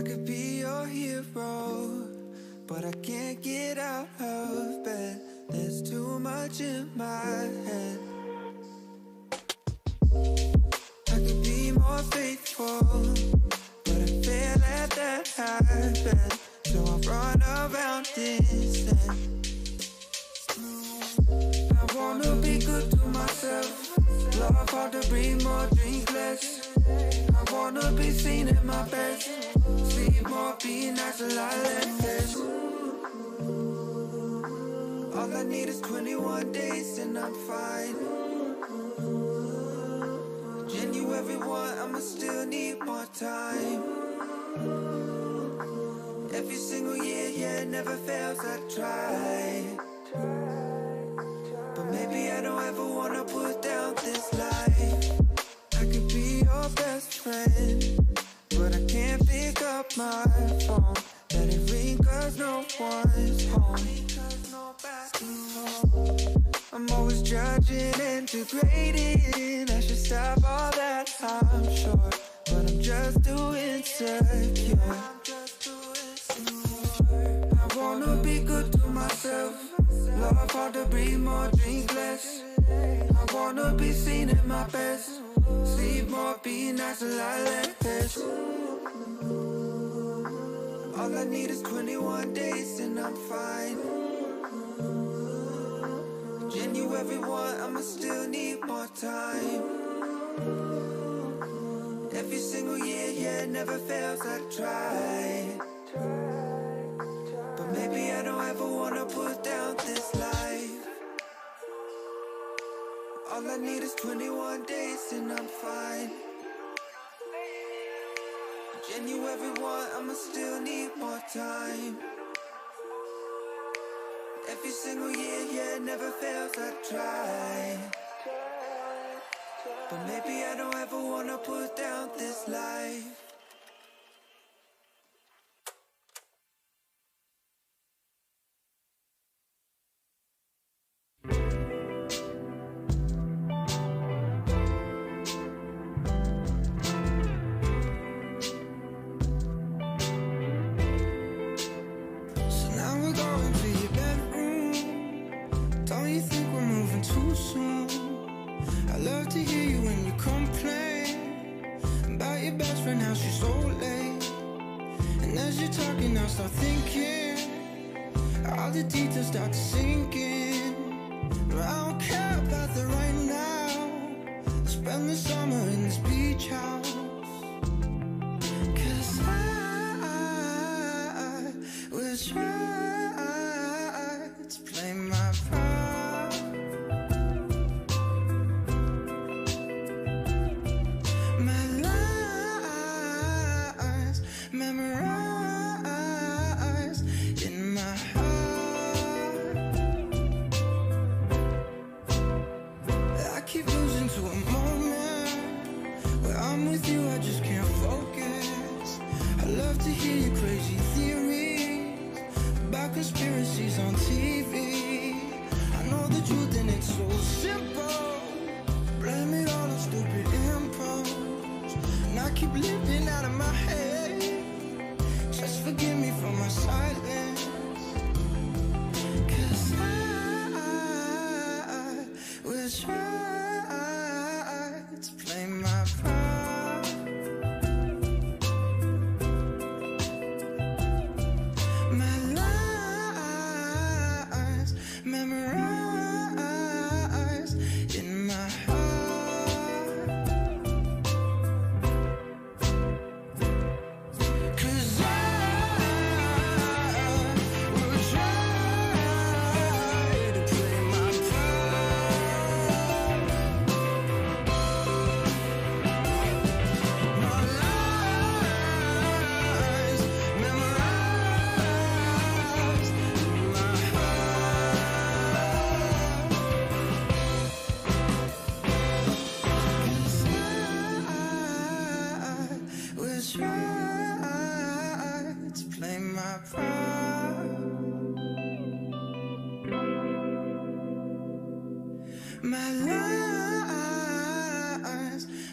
could be your hero, but I can't get out of bed. There's too much in my head. I could be more faithful, but I fail at that habit. So I run around instead. I wanna be good to myself, love hard to breathe more, drink less. I wanna be seen at my best, sleep more, be nice a lot less. All I need is 21 days and I'm fine. January 1, I'ma still need more time. Every single year, yeah, it never fails, I try. But maybe I don't ever wanna put down this life. I could be your best friend, but I can't pick up my phone. Let it ring cause no one's home. I'm always judging and degrading. I should stop all that, I'm sure, but I'm just too insecure. I wanna be good to myself, love hard to breathe more, drink less. I wanna be seen at my best, sleep more, be nice a lot less. All I need is 21 days and I'm fine. January 1, I'ma still need more time. Every single year, yeah, it never fails, I try. But maybe I don't ever wanna put down this life. All I need is 21 days and I'm fine. January 1, I'ma still need more time. Every single year, yeah, it never fails, I try. But maybe I don't ever wanna put down this life.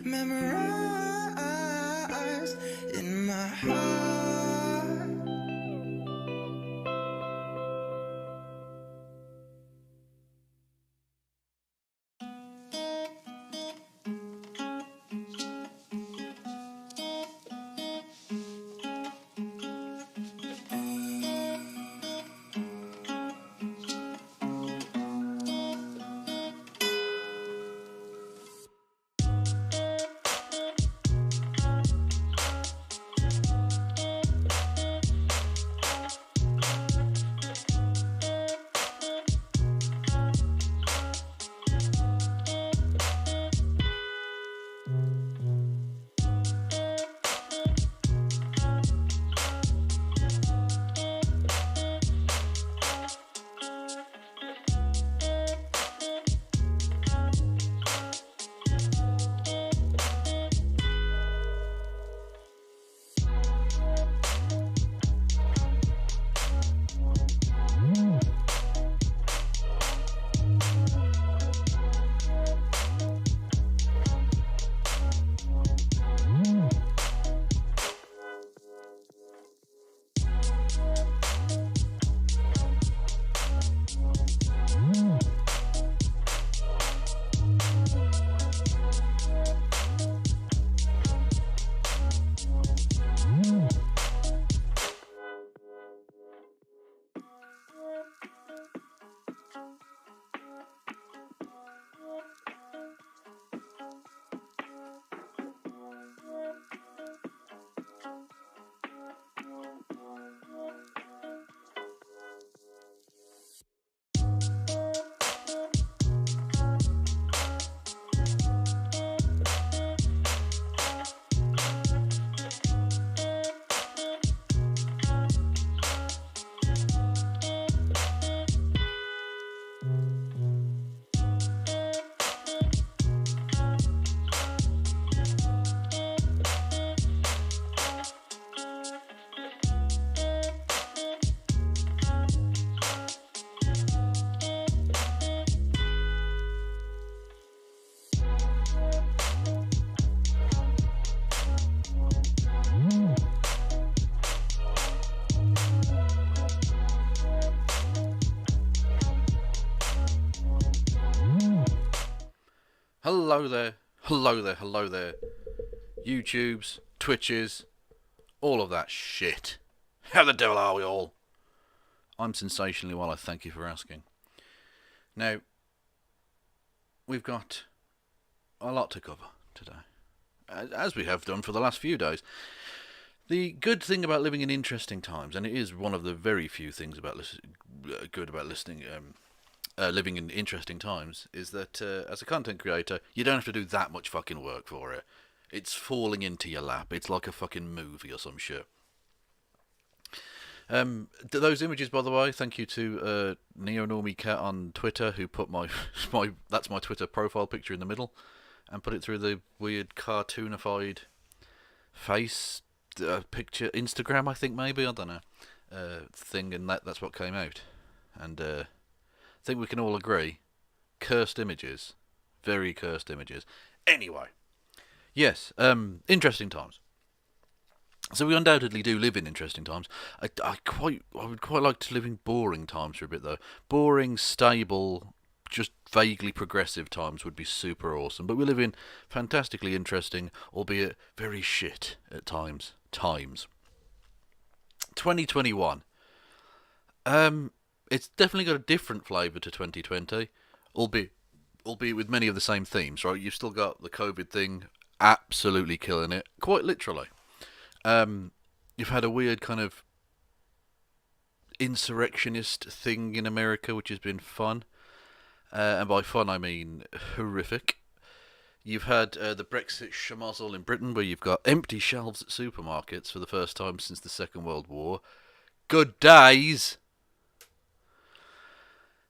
Memorized in my heart. hello there, hello there, hello there. YouTubes, Twitches, all of that shit. How the devil are we all? I'm sensationally well, I thank you for asking. Now, we've got a lot to cover today, as we have done for the last few days. The good thing about living in interesting times, and it is one of the very few things about living in interesting times, is that as a content creator, you don't have to do that much fucking work for it. It's falling into your lap. It's like a fucking movie or some shit. Those images, by the way, thank you to NeoNormieCat on Twitter, who put that's my Twitter profile picture in the middle, and put it through the weird cartoonified face picture, Instagram, I think, maybe, I don't know, thing, and that's what came out. And I think we can all agree, cursed images, very cursed images. Anyway, yes, interesting times. So we undoubtedly do live in interesting times. I would quite like to live in boring times for a bit, though. Boring, stable, just vaguely progressive times would be super awesome. But we live in fantastically interesting, albeit very shit at times. 2021. It's definitely got a different flavour to 2020, albeit with many of the same themes, right? You've still got the COVID thing absolutely killing it, quite literally. You've had a weird kind of insurrectionist thing in America, which has been fun. And by fun, I mean horrific. You've had the Brexit schmozzle in Britain, where you've got empty shelves at supermarkets for the first time since the Second World War. Good days!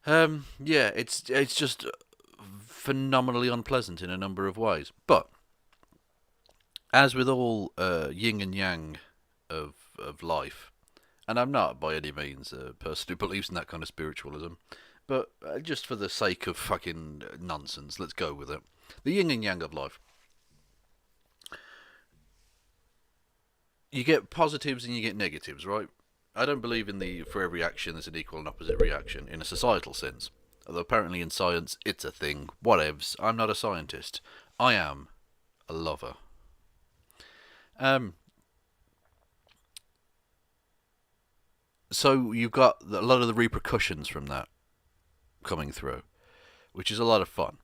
Yeah, it's just phenomenally unpleasant in a number of ways. But as with all yin and yang of life, and I'm not by any means a person who believes in that kind of spiritualism, but just for the sake of fucking nonsense, let's go with it. The yin and yang of life. You get positives and you get negatives, right? I don't believe in for every action there's an equal and opposite reaction in a societal sense. Although apparently in science it's a thing. Whatevs. I'm not a scientist. I am a lover. So you've got a lot of the repercussions from that coming through, which is a lot of fun.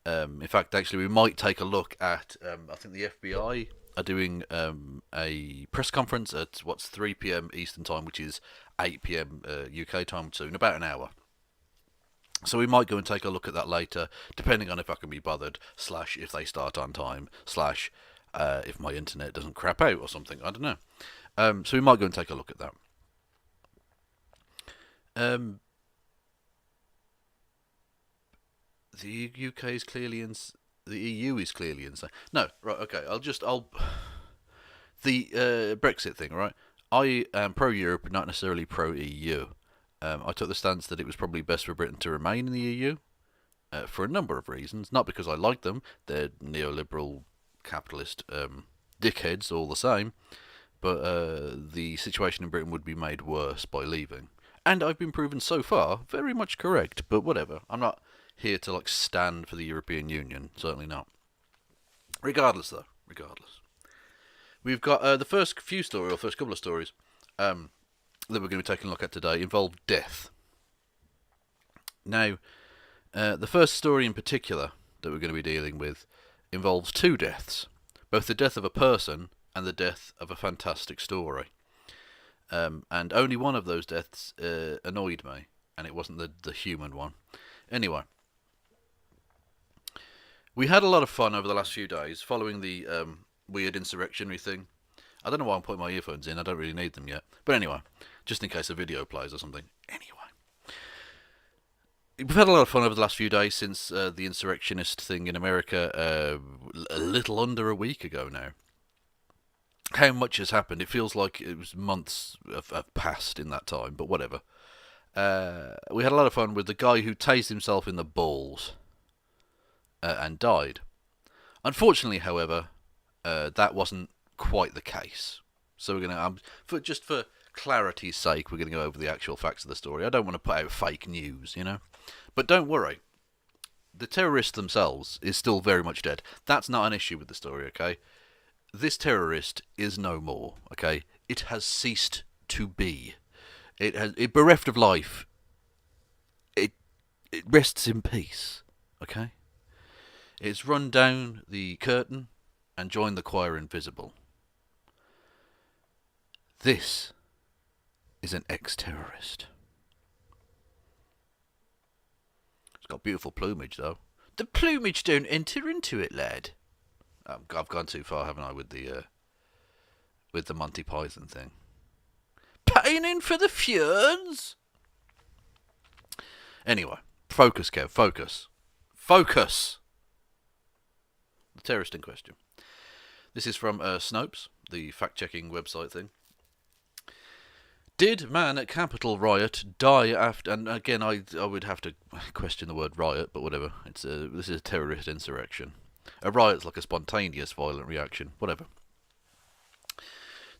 In fact, actually, we might take a look at, I think the FBI are doing a press conference at 3 p.m. Eastern Time, which is 8 p.m. UK time, so in about an hour. So we might go and take a look at that later, depending on if I can be bothered, / if they start on time, / if my internet doesn't crap out or something, I don't know. So we might go and take a look at that. The UK is clearly the EU is clearly insane. No, right, okay. The Brexit thing, right? I am pro-Europe, but not necessarily pro-EU. I took the stance that it was probably best for Britain to remain in the EU for a number of reasons. Not because I like them; they're neoliberal, capitalist dickheads all the same. But the situation in Britain would be made worse by leaving. And I've been proven so far very much correct. But whatever. I'm not here to stand for the European Union. Certainly not. Regardless, though. We've got the first couple of stories that we're going to be taking a look at today involve death. Now, the first story in particular that we're going to be dealing with involves two deaths. Both the death of a person and the death of a fantastic story. And only one of those deaths annoyed me, and it wasn't the human one. Anyway, we had a lot of fun over the last few days following the weird insurrectionary thing. I don't know why I'm putting my earphones in, I don't really need them yet. But anyway, just in case a video plays or something. Anyway, we've had a lot of fun over the last few days since the insurrectionist thing in America a little under a week ago now. How much has happened? It feels like it was months have passed in that time, but whatever. We had a lot of fun with the guy who tased himself in the balls and died. Unfortunately, however, that wasn't quite the case. So we're going to, just for clarity's sake, we're going to go over the actual facts of the story. I don't want to put out fake news, you know. But don't worry. the terrorists themselves is still very much dead. That's not an issue with the story, okay? This terrorist is no more, okay? It has ceased to be. It bereft of life. It rests in peace, okay? It's run down the curtain and joined the choir invisible. This is an ex-terrorist. It's got beautiful plumage, though. The plumage don't enter into it, lad. I've gone too far, haven't I, with the Monty Python thing. Pining for the fjords? Anyway, focus, Kev, focus. Focus! The terrorist in question. This is from Snopes, the fact-checking website thing. Did man at Capitol riot die after... And again, I would have to question the word riot, but whatever. This is a terrorist insurrection. A riot's like a spontaneous violent reaction. Whatever.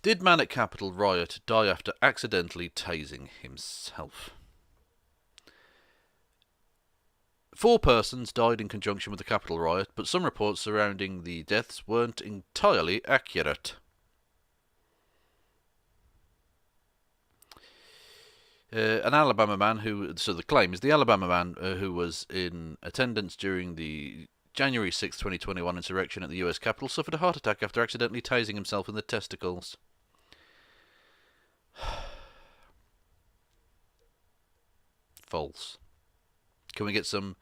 Did man at Capitol riot die after accidentally tasing himself? 4 persons died in conjunction with the Capitol riot, but some reports surrounding the deaths weren't entirely accurate. An Alabama man the claim is the Alabama man who was in attendance during the January 6, 2021 insurrection at the US Capitol suffered a heart attack after accidentally tasing himself in the testicles. False. Can we get some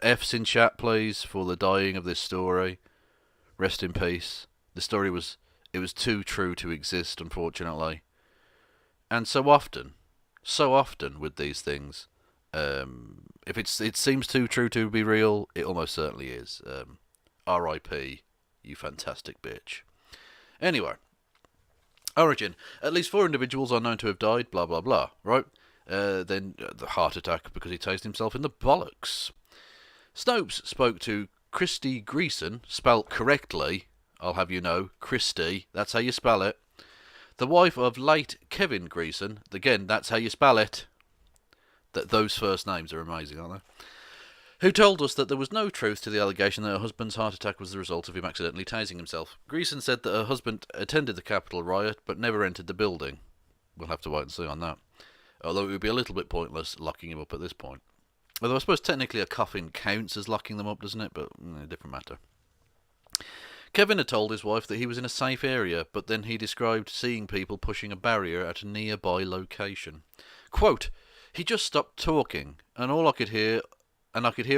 F's in chat, please, for the dying of this story? Rest in peace. The story was too true to exist, unfortunately. And so often with these things, if it seems too true to be real, it almost certainly is. R.I.P. You fantastic bitch. Anyway, origin. At least 4 individuals are known to have died, blah blah blah, right? Then the heart attack because he tased himself in the bollocks. Snopes spoke to Christy Greason, spelt correctly, I'll have you know, Christy, that's how you spell it. The wife of late Kevin Greason, again, that's how you spell it. Those first names are amazing, aren't they? Who told us that there was no truth to the allegation that her husband's heart attack was the result of him accidentally tasing himself. Greason said that her husband attended the Capitol riot but never entered the building. We'll have to wait and see on that. Although it would be a little bit pointless locking him up at this point. Although I suppose technically a coffin counts as locking them up, doesn't it? But different matter. Kevin had told his wife that he was in a safe area, but then he described seeing people pushing a barrier at a nearby location. Quote, he just stopped talking, and I could hear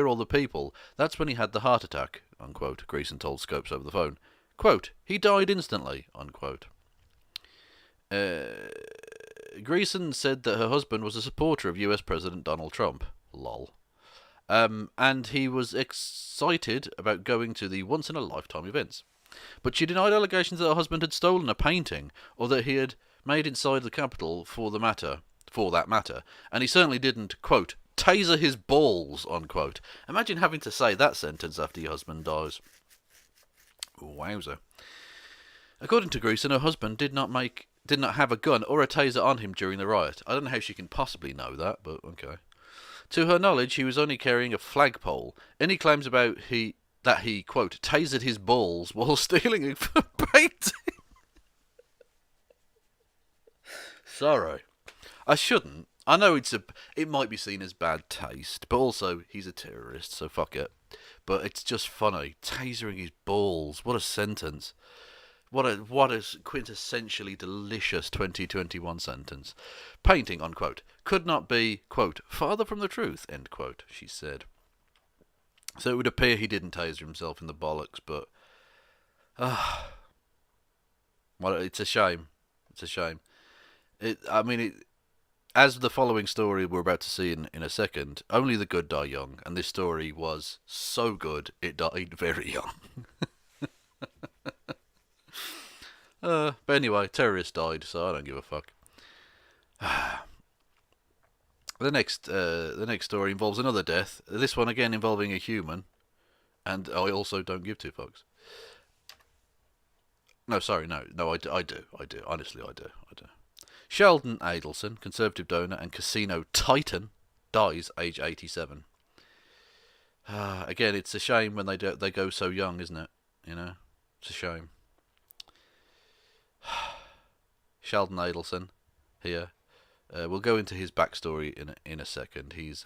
all the people. That's when he had the heart attack, unquote, Greason told Scopes over the phone. Quote, he died instantly, unquote. Greason said that her husband was a supporter of US President Donald Trump. Lol. And he was excited about going to the once-in-a-lifetime events. But she denied allegations that her husband had stolen a painting, or that he had made inside the Capitol for that matter, and he certainly didn't, quote, taser his balls, unquote. Imagine having to say that sentence after your husband dies. Wowzer. According to Greason, her husband did not have a gun or a taser on him during the riot. I don't know how she can possibly know that, but okay. To her knowledge, he was only carrying a flagpole. Any claims about that he, quote, tasered his balls while stealing a painting. Sorry. I shouldn't. I know it might be seen as bad taste, but also he's a terrorist, so fuck it. But it's just funny. Tasering his balls. What a sentence. What a quintessentially delicious 2021 sentence. Painting, unquote, could not be, quote, farther from the truth, end quote, she said. So it would appear he didn't taser himself in the bollocks, but... well, it's a shame. It's a shame. As the following story we're about to see in a second, only the good die young, and this story was so good, it died very young. But anyway, terrorist died, so I don't give a fuck. The next story involves another death. This one again involving a human, and I also don't give two fucks. No, sorry, no, I do. Honestly, I do. Sheldon Adelson, Conservative donor and casino titan, dies age 87. Again, it's a shame when they go so young, isn't it? You know, it's a shame. Sheldon Adelson here. We'll go into his backstory in a second. He's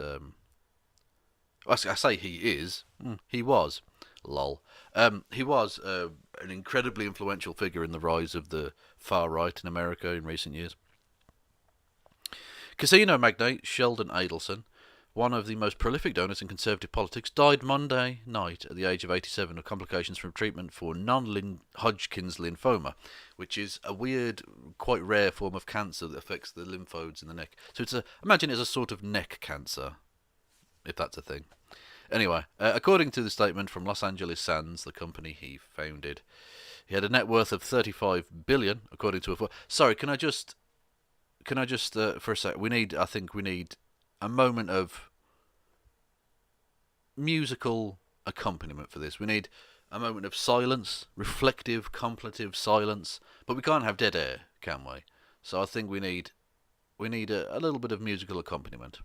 I say he is. He was. Lol. He was an incredibly influential figure in the rise of the far right in America in recent years. Casino magnate Sheldon Adelson, one of the most prolific donors in Conservative politics, died Monday night at the age of 87 of complications from treatment for non-Hodgkin's lymphoma, which is a weird, quite rare form of cancer that affects the lymph nodes in the neck. So imagine it's a sort of neck cancer, if that's a thing. Anyway, according to the statement from Los Angeles Sands, the company he founded, he had a net worth of $35 billion, according to a... Sorry, can I just for a sec, I think we need a moment of musical accompaniment for this. We need a moment of silence, reflective, contemplative silence, but we can't have dead air, can we? So I think we need a little bit of musical accompaniment.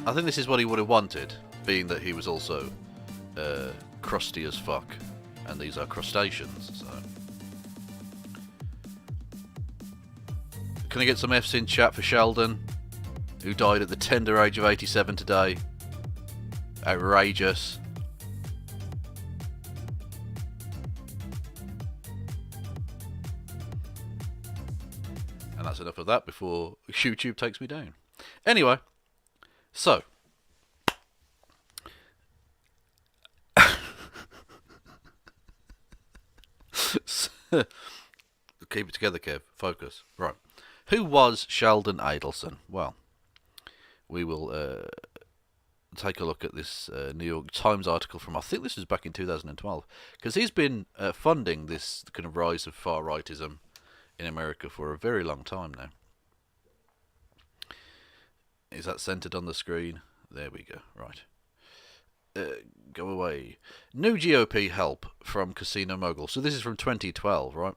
I think this is what he would have wanted, being that he was also crusty as fuck, and these are crustaceans, so... Can I get some F's in chat for Sheldon, who died at the tender age of 87 today? Outrageous. And that's enough of that before YouTube takes me down. Anyway, so... Keep it together, Kev. Focus. Right. Who was Sheldon Adelson? Well, we will take a look at this New York Times article from, I think this was back in 2012, because he's been funding this kind of rise of far-rightism in America for a very long time now. Is that centered on the screen? There we go. Right. Go away. New GOP help from casino mogul. So this is from 2012, right?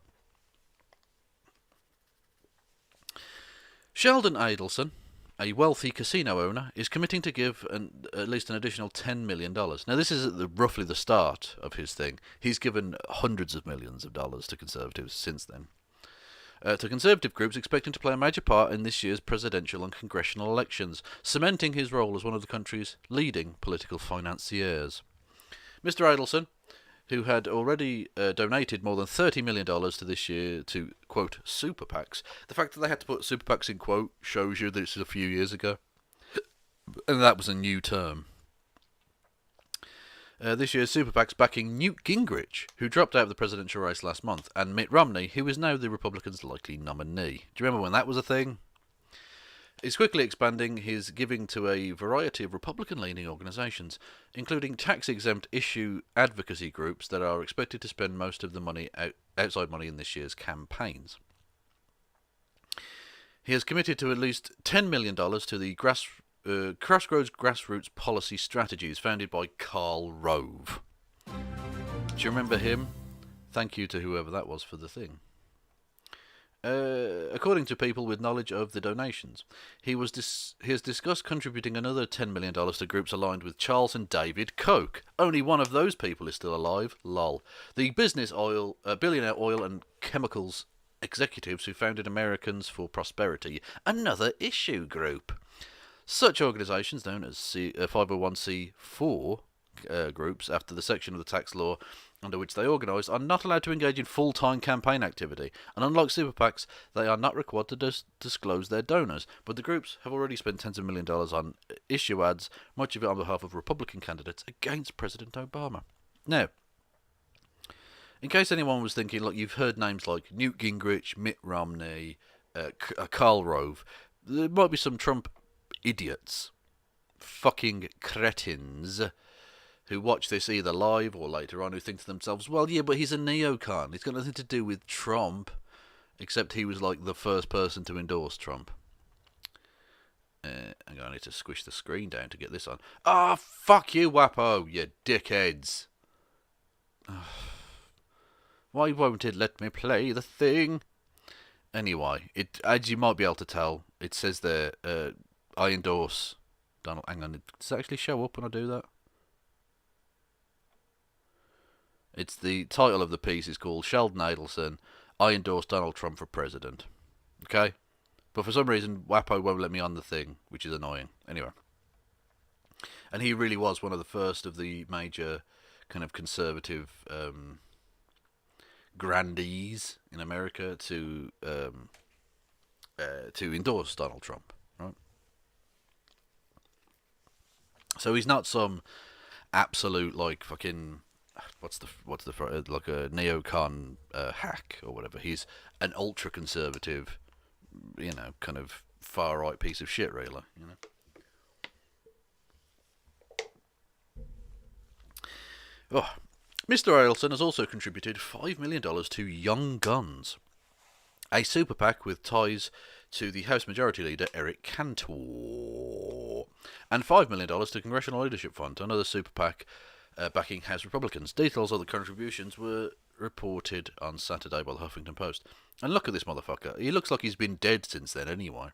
Sheldon Adelson, a wealthy casino owner, is committing to give at least an additional $10 million. Now, this is roughly the start of his thing. He's given hundreds of millions of dollars to conservatives since then. To conservative groups expecting to play a major part in this year's presidential and congressional elections, cementing his role as one of the country's leading political financiers. Mr. Adelson, who had already donated more than $30 million to this year to, quote, super PACs. The fact that they had to put super PACs in quote shows you that it's a few years ago. And that was a new term. This year's super PACs backing Newt Gingrich, who dropped out of the presidential race last month, and Mitt Romney, who is now the Republicans' likely nominee. Do you remember when that was a thing? He's quickly expanding his giving to a variety of Republican-leaning organisations, including tax-exempt issue advocacy groups that are expected to spend most of the money outside money in this year's campaigns. He has committed to at least $10 million to the Crossroads Grassroots Policy Strategies, founded by Karl Rove. Do you remember him? Thank you to whoever that was for the thing. According to people with knowledge of the donations, he has discussed contributing another $10 million to groups aligned with Charles and David Koch. Only one of those people is still alive. Lol. The billionaire oil and chemicals executives who founded Americans for Prosperity, another issue group. Such organisations, known as 501c4 groups, after the section of the tax law under which they organise, are not allowed to engage in full-time campaign activity, and unlike super PACs, they are not required to disclose their donors. But the groups have already spent tens of millions of dollars on issue ads, much of it on behalf of Republican candidates against President Obama. Now, in case anyone was thinking, look, you've heard names like Newt Gingrich, Mitt Romney, Karl Rove, there might be some Trump idiots, fucking cretins, who watch this either live or later on, who think to themselves, well, yeah, but he's a neocon. He's got nothing to do with Trump, except he was like the first person to endorse Trump. I'm going to need to squish the screen down to get this on. Ah, fuck you, Wapo, you dickheads. Why won't it let me play the thing? Anyway, as you might be able to tell, it says there, I endorse Donald. Hang on, does it actually show up when I do that? It's the title of the piece is called Sheldon Adelson, I endorse Donald Trump for president. Okay? But for some reason, WAPO won't let me on the thing, which is annoying. Anyway. And he really was one of the first of the major kind of conservative grandees in America to endorse Donald Trump, right? So he's not some absolute like fucking what's the like a neocon hack or whatever. He's an ultra conservative, kind of far right piece of shit, really. Oh, Mr. Adelson has also contributed $5 million to Young Guns, a super PAC with ties to the House Majority Leader Eric Cantor, and $5 million to Congressional Leadership Fund, another super PAC backing House Republicans. Details of the contributions were reported on Saturday by the Huffington Post. And look at this motherfucker. He looks like he's been dead since then anyway.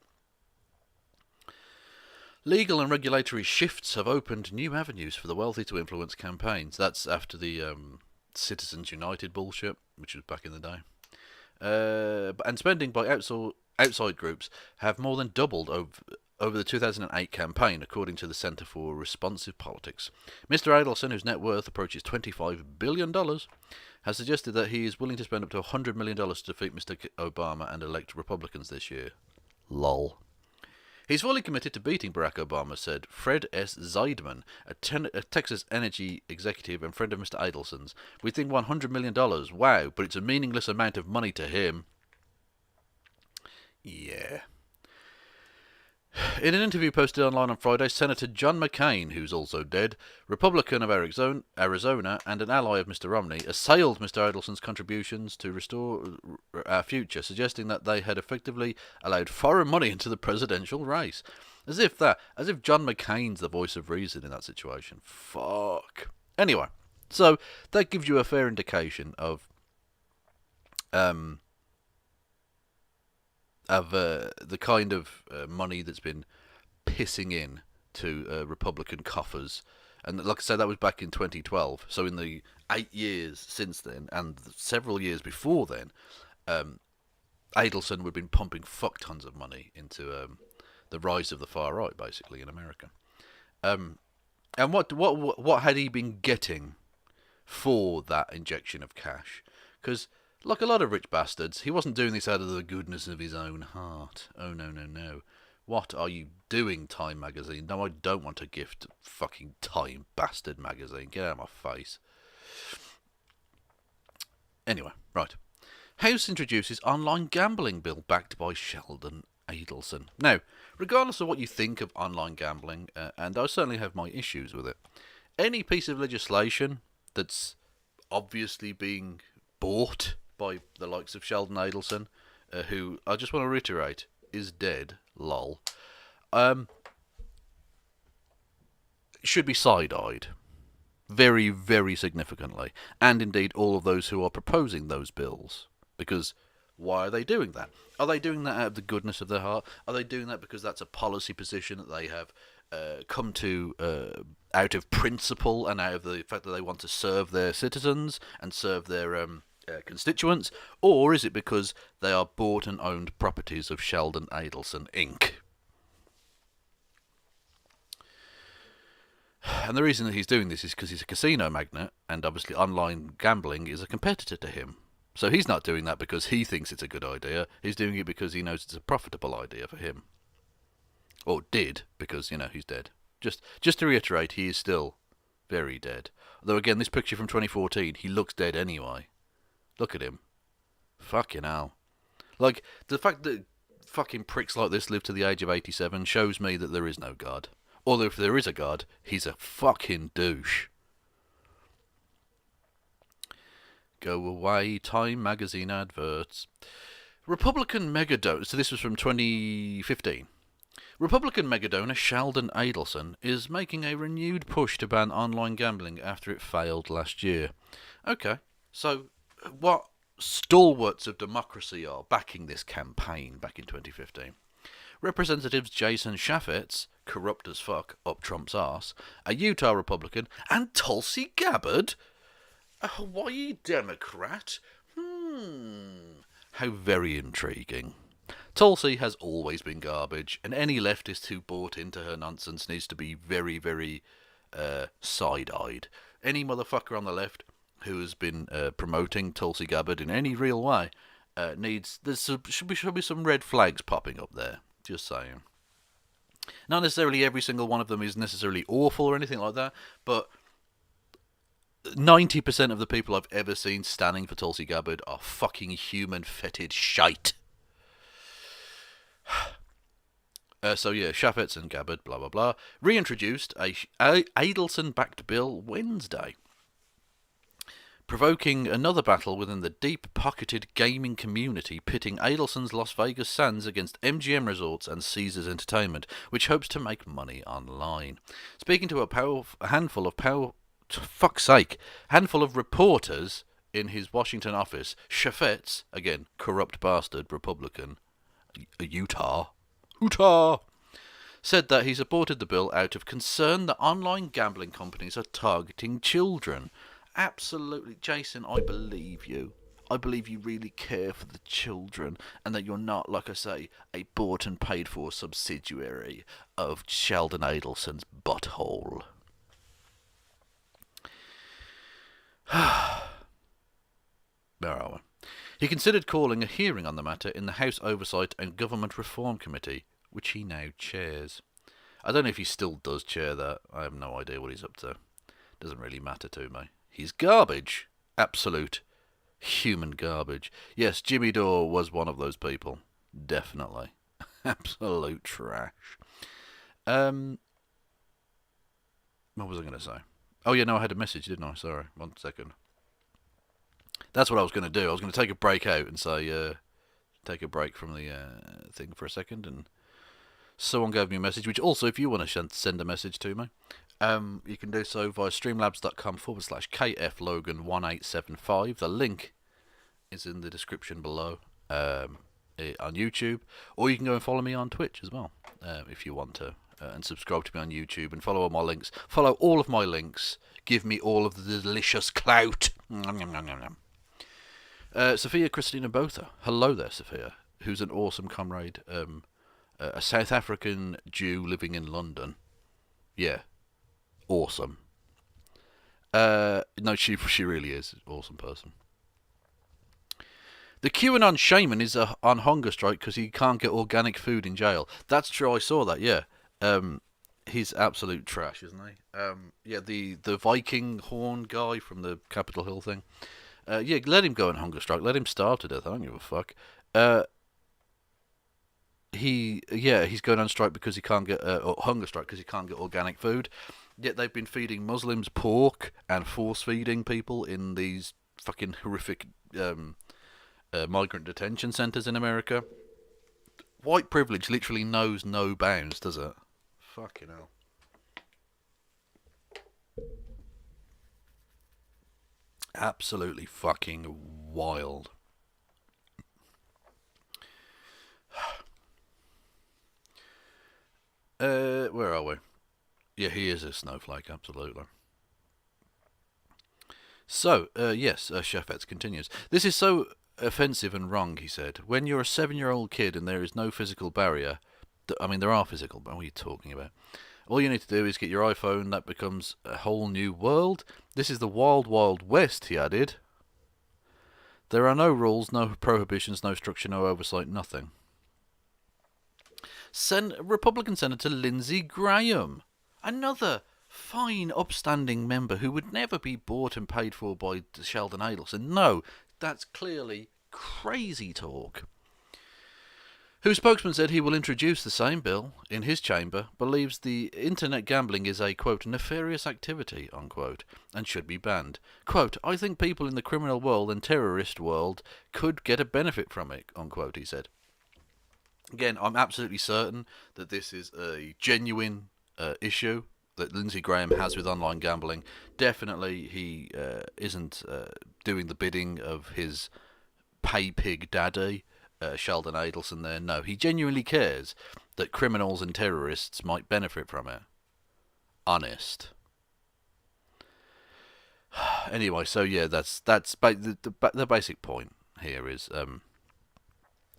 Legal and regulatory shifts have opened new avenues for the wealthy to influence campaigns. That's after the Citizens United bullshit, which was back in the day. And spending by outside groups have more than doubled over the 2008 campaign, according to the Centre for Responsive Politics. Mr. Adelson, whose net worth approaches $25 billion, has suggested that he is willing to spend up to $100 million to defeat Mr. Obama and elect Republicans this year. Lol. He's fully committed to beating Barack Obama, said Fred S. Zeidman, a Texas energy executive and friend of Mr. Adelson's. We think $100 million. Wow, but it's a meaningless amount of money to him. Yeah. In an interview posted online on Friday, Senator John McCain, who's also dead, Republican of Arizona and an ally of Mr. Romney, assailed Mr. Adelson's contributions to restore our future, suggesting that they had effectively allowed foreign money into the presidential race. As if John McCain's the voice of reason in that situation. Fuck. Anyway, so that gives you a fair indication of the kind of money that's been pissing in to Republican coffers. And like I said, that was back in 2012. So in the 8 years since then, and several years before then, Adelson would have been pumping fuck tons of money into the rise of the far right, basically, in America. And what had he been getting for that injection of cash? Because like a lot of rich bastards, he wasn't doing this out of the goodness of his own heart. Oh, no, no, no. What are you doing, Time magazine? No, I don't want to gift fucking Time, bastard magazine. Get out of my face. Anyway, right. House introduces online gambling bill backed by Sheldon Adelson. Now, regardless of what you think of online gambling, and I certainly have my issues with it, any piece of legislation that's obviously being bought by the likes of Sheldon Adelson, who, I just want to reiterate, is dead, lol, should be side-eyed. Very, very significantly. And indeed all of those who are proposing those bills. Because why are they doing that? Are they doing that out of the goodness of their heart? Are they doing that because that's a policy position that they have come to out of principle and out of the fact that they want to serve their citizens and serve their constituents, or is it because they are bought and owned properties of Sheldon Adelson Inc.? And the reason that he's doing this is because he's a casino magnate, and obviously online gambling is a competitor to him. So he's not doing that because he thinks it's a good idea. He's doing it because he knows it's a profitable idea for him. Or did, because, he's dead. Just to reiterate, he is still very dead. Though again, this picture from 2014, he looks dead anyway. Look at him. Fucking hell. Like, the fact that fucking pricks like this live to the age of 87 shows me that there is no God. Or if there is a God, he's a fucking douche. Go away, Time magazine adverts. Republican megadonor. So this was from 2015. Republican megadonor Sheldon Adelson is making a renewed push to ban online gambling after it failed last year. Okay, so what stalwarts of democracy are backing this campaign back in 2015? Representatives Jason Chaffetz, corrupt as fuck, up Trump's arse, a Utah Republican, and Tulsi Gabbard, a Hawaii Democrat. How very intriguing. Tulsi has always been garbage, and any leftist who bought into her nonsense needs to be very, very side-eyed. Any motherfucker on the left who has been promoting Tulsi Gabbard in any real way should be some red flags popping up there. Just saying. Not necessarily every single one of them is necessarily awful or anything like that, but 90% of the people I've ever seen standing for Tulsi Gabbard are fucking human-fetid shite. So yeah, Chaffetz and Gabbard, blah blah blah, reintroduced a Adelson-backed bill Wednesday, provoking another battle within the deep-pocketed gaming community, pitting Adelson's Las Vegas Sands against MGM Resorts and Caesars Entertainment, which hopes to make money online. Speaking to a handful of reporters in his Washington office, Chaffetz, again, corrupt bastard Republican, Utah, said that he supported the bill out of concern that online gambling companies are targeting children. Absolutely, Jason, I believe you. I believe you really care for the children and that you're not, like I say, a bought and paid for subsidiary of Sheldon Adelson's butthole. Where are we? He considered calling a hearing on the matter in the House Oversight and Government Reform Committee, which he now chairs. I don't know if he still does chair that. I have no idea what he's up to. Doesn't really matter to me. He's garbage. Absolute human garbage. Yes, Jimmy Dore was one of those people. Definitely. Absolute trash. What was I going to say? Oh, yeah, no, I had a message, didn't I? Sorry, 1 second. That's what I was going to do. I was going to take a break out and say, take a break from the thing for a second. And someone gave me a message, which also, if you want to send a message to me, you can do so via streamlabs.com/KFLogan1875. The link is in the description below on YouTube. Or you can go and follow me on Twitch as well, if you want to. And subscribe to me on YouTube and follow all my links. Follow all of my links. Give me all of the delicious clout. Sophia Christina Botha. Hello there, Sophia. Who's an awesome comrade. A South African Jew living in London. Yeah. Awesome. No, she really is an awesome person. The QAnon shaman is on hunger strike because he can't get organic food in jail. That's true, I saw that, yeah. He's absolute trash, isn't he? Yeah, the Viking horn guy from the Capitol Hill thing. Yeah, let him go on hunger strike. Let him starve to death. I don't give a fuck. He's going on strike because he can't get hunger strike because he can't get organic food. Yet they've been feeding Muslims pork and force feeding people in these fucking horrific migrant detention centres in America. White privilege literally knows no bounds, does it? Fucking hell. Absolutely fucking wild. Where are we? Yeah, he is a snowflake, absolutely. So, yes, Chaffetz continues. This is so offensive and wrong, he said. When you're a 7-year-old kid and there is no physical barrier, I mean, there are physical, but what are you talking about? All you need to do is get your iPhone, that becomes a whole new world. This is the wild, wild west, he added. There are no rules, no prohibitions, no structure, no oversight, nothing. Republican Senator Lindsey Graham, another fine, upstanding member who would never be bought and paid for by Sheldon Adelson. No, that's clearly crazy talk. Whose spokesman said he will introduce the same bill in his chamber, believes the internet gambling is a, quote, nefarious activity, unquote, and should be banned. Quote, I think people in the criminal world and terrorist world could get a benefit from it, unquote, he said. Again, I'm absolutely certain that this is a genuine issue that Lindsey Graham has with online gambling. Definitely he isn't doing the bidding of his pay pig daddy, Sheldon Adelson there. No, he genuinely cares. that criminals and terrorists might benefit from it. Honest. Anyway, so yeah, that's the basic point here is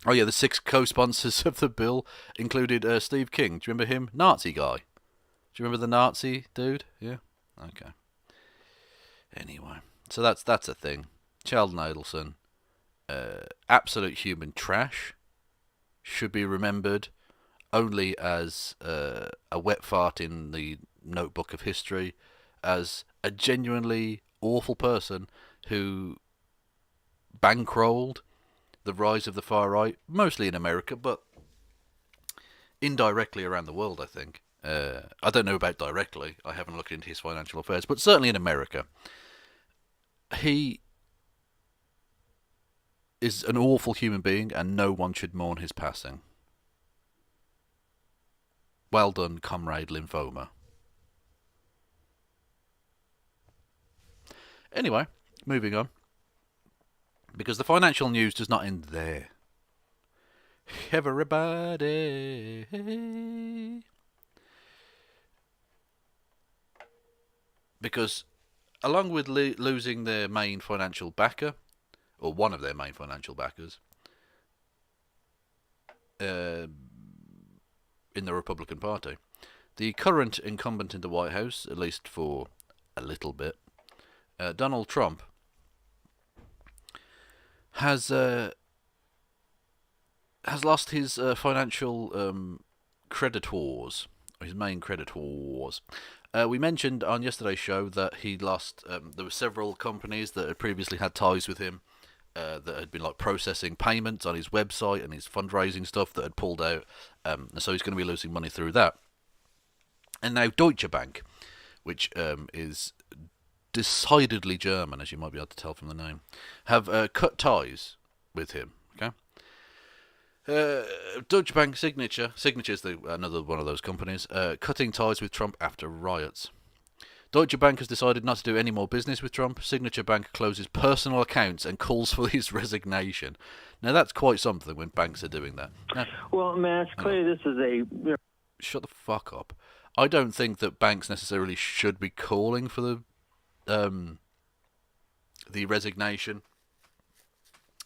oh yeah, the 6 co-sponsors of the bill included Steve King. Do you remember him? Nazi guy. Do you remember the Nazi dude? Yeah. Okay. Anyway, so that's a thing. Sheldon Adelson, absolute human trash, should be remembered only as a wet fart in the notebook of history, as a genuinely awful person who bankrolled the rise of the far right, mostly in America, but indirectly around the world, I think. I don't know about directly. I haven't looked into his financial affairs, but certainly in America. He is an awful human being, and no one should mourn his passing. Well done, Comrade Lymphoma. Anyway, moving on. Because the financial news does not end there. Everybody. Because along with losing their main financial backer, or one of their main financial backers, in the Republican Party, the current incumbent in the White House, at least for a little bit, Donald Trump, has lost his financial creditors, or his main creditors. We mentioned on yesterday's show that he lost. There were several companies that had previously had ties with him, that had been like processing payments on his website and his fundraising stuff that had pulled out, and so he's going to be losing money through that. And now Deutsche Bank, which is decidedly German, as you might be able to tell from the name, have cut ties with him. Okay. Deutsche Bank Signature is another one of those companies, cutting ties with Trump after riots. Deutsche Bank has decided not to do any more business with Trump. Signature Bank closes personal accounts and calls for his resignation. Now that's quite something when banks are doing that. Now, well, man, it's clear this is a... Shut the fuck up. I don't think that banks necessarily should be calling for the resignation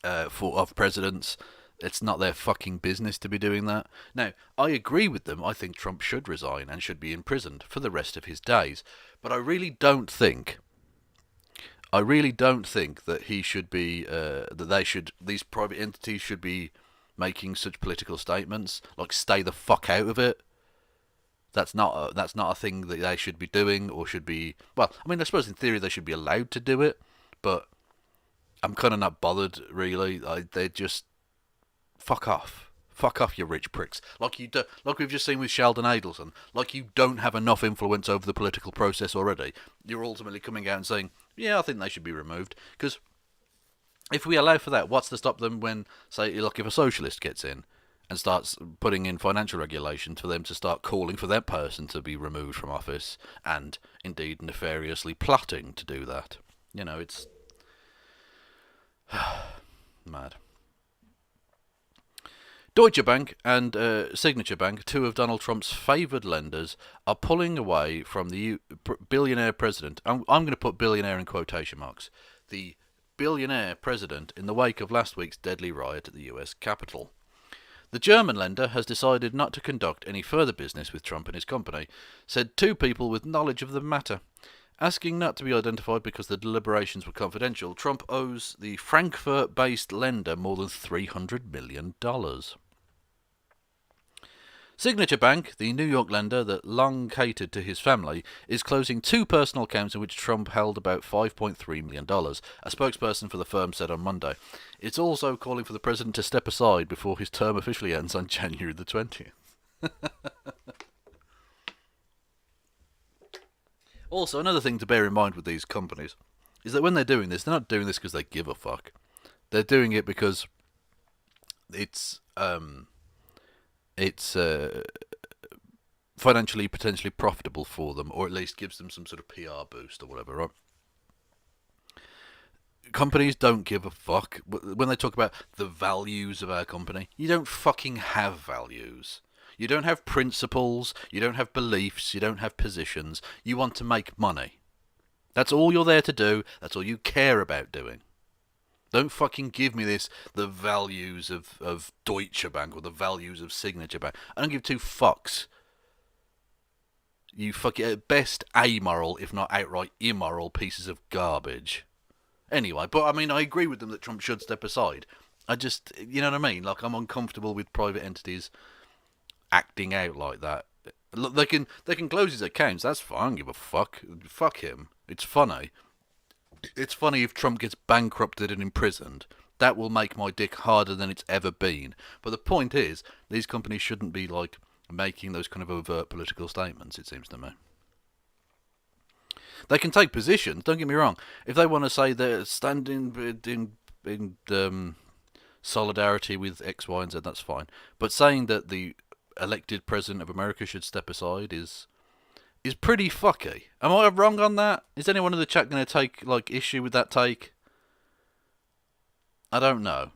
of presidents. It's not their fucking business to be doing that. Now, I agree with them. I think Trump should resign and should be imprisoned for the rest of his days. But I really don't think that he should be, these private entities should be making such political statements like "stay the fuck out of it." That's not a thing that they should be doing, or should be. Well, I mean, I suppose in theory they should be allowed to do it, but I'm kind of not bothered really. They just fuck off. Fuck off, you rich pricks. Like we've just seen with Sheldon Adelson. Like you don't have enough influence over the political process already. You're ultimately coming out and saying, yeah, I think they should be removed. Because if we allow for that, what's to stop them when, say, like if a socialist gets in and starts putting in financial regulations for them to start calling for that person to be removed from office, and indeed nefariously plotting to do that? You know, it's mad. Deutsche Bank and Signature Bank, two of Donald Trump's favoured lenders, are pulling away from the billionaire president. I'm going to put billionaire in quotation marks. The billionaire president in the wake of last week's deadly riot at the US Capitol. The German lender has decided not to conduct any further business with Trump and his company, said two people with knowledge of the matter. Asking not to be identified because the deliberations were confidential, Trump owes the Frankfurt-based lender more than $300 million. Signature Bank, the New York lender that long catered to his family, is closing two personal accounts in which Trump held about $5.3 million, a spokesperson for the firm said on Monday. It's also calling for the president to step aside before his term officially ends on January the 20th. Also, another thing to bear in mind with these companies is that when they're doing this, they're not doing this because they give a fuck. They're doing it because it's financially potentially profitable for them, or at least gives them some sort of PR boost or whatever, right? Companies don't give a fuck. When they talk about the values of our company, you don't fucking have values. You don't have principles, you don't have beliefs, you don't have positions. You want to make money. That's all you're there to do. That's all you care about doing. Don't fucking give me the values of Deutsche Bank or the values of Signature Bank. I don't give two fucks. You fucking, at best, amoral, if not outright immoral pieces of garbage. Anyway, but I mean, I agree with them that Trump should step aside. I just, you know what I mean? Like, I'm uncomfortable with private entities acting out like that. Look, they can close his accounts. That's fine. I don't give a fuck. Fuck him. It's funny. It's funny if Trump gets bankrupted and imprisoned. That will make my dick harder than it's ever been. But the point is, these companies shouldn't be like making those kind of overt political statements, it seems to me. They can take positions, don't get me wrong. If they want to say they're standing in solidarity with X, Y, and Z, that's fine. But saying that the elected president of America should step aside is pretty fucky. Am I wrong on that? Is anyone in the chat going to take like issue with that take? I don't know.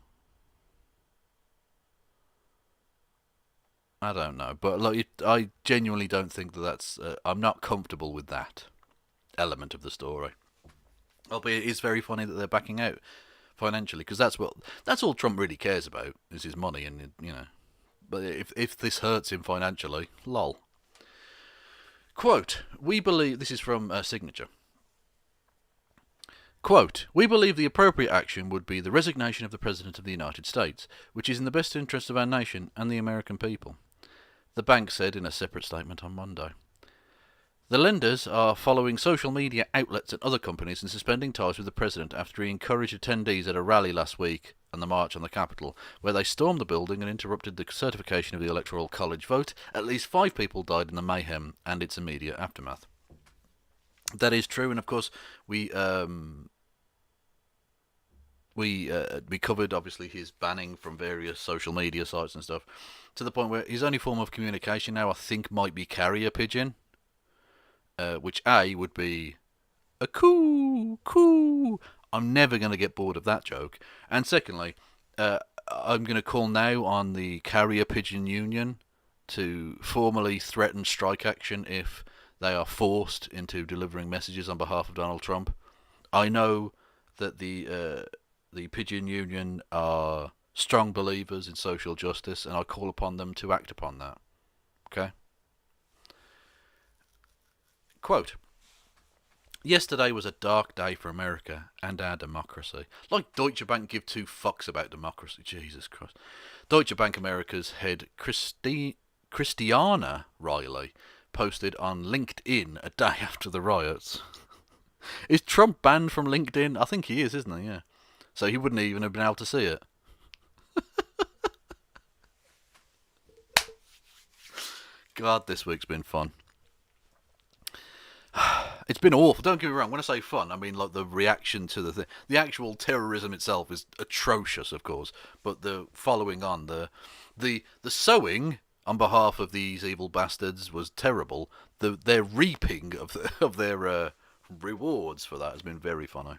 But like, I genuinely don't think that's. I'm not comfortable with that element of the story. Albeit it is very funny that they're backing out financially, because that's all Trump really cares about is his money, and you know. But if this hurts him financially, lol. Quote, we believe, this is from Signature. Quote, we believe the appropriate action would be the resignation of the President of the United States, which is in the best interest of our nation and the American people. The bank said in a separate statement on Monday. The lenders are following social media outlets and other companies in suspending ties with the President after he encouraged attendees at a rally last week and the march on the Capitol, where they stormed the building and interrupted the certification of the Electoral College vote. At least 5 people died in the mayhem and its immediate aftermath. That is true, and of course we covered obviously his banning from various social media sites and stuff, to the point where his only form of communication now I think might be carrier pigeon, which A would be a coo. I'm never going to get bored of that joke. And secondly, I'm going to call now on the Carrier Pigeon Union to formally threaten strike action if they are forced into delivering messages on behalf of Donald Trump. I know that the Pigeon Union are strong believers in social justice, and I call upon them to act upon that. Okay? Quote, yesterday was a dark day for America and our democracy. Like Deutsche Bank give two fucks about democracy. Jesus Christ. Deutsche Bank America's head Christiana Riley posted on LinkedIn a day after the riots. Is Trump banned from LinkedIn? I think he is, isn't he? Yeah. So he wouldn't even have been able to see it. God, this week's been fun. It's been awful. Don't get me wrong. When I say fun, I mean like the reaction to the thing. The actual terrorism itself is atrocious, of course. But the following on, the sowing on behalf of these evil bastards was terrible. Their reaping of their rewards for that has been very funny.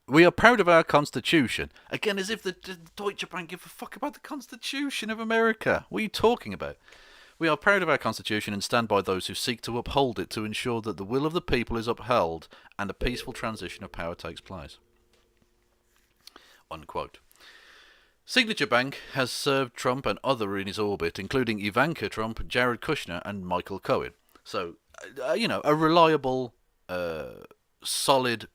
We are proud of our Constitution. Again, as if the Deutsche Bank give a fuck about the Constitution of America. What are you talking about? We are proud of our Constitution and stand by those who seek to uphold it to ensure that the will of the people is upheld and a peaceful transition of power takes place. Unquote. Signature Bank has served Trump and other in his orbit, including Ivanka Trump, Jared Kushner, and Michael Cohen. So, a reliable, solid,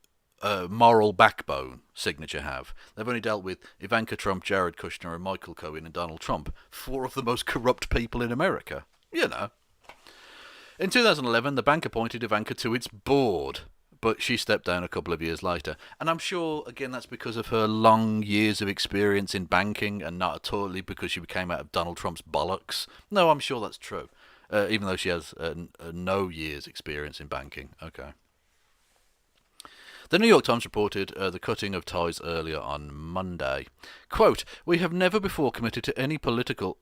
moral backbone Signature have. They've only dealt with Ivanka Trump, Jared Kushner, and Michael Cohen and Donald Trump, 4 of the most corrupt people in America. In 2011, the bank appointed Ivanka to its board, but she stepped down a couple of years later. And I'm sure, again, that's because of her long years of experience in banking and not totally because she came out of Donald Trump's bollocks. No, I'm sure that's true, even though she has no years experience in banking. Okay. The New York Times reported the cutting of ties earlier on Monday. Quote, we have never before committed to any political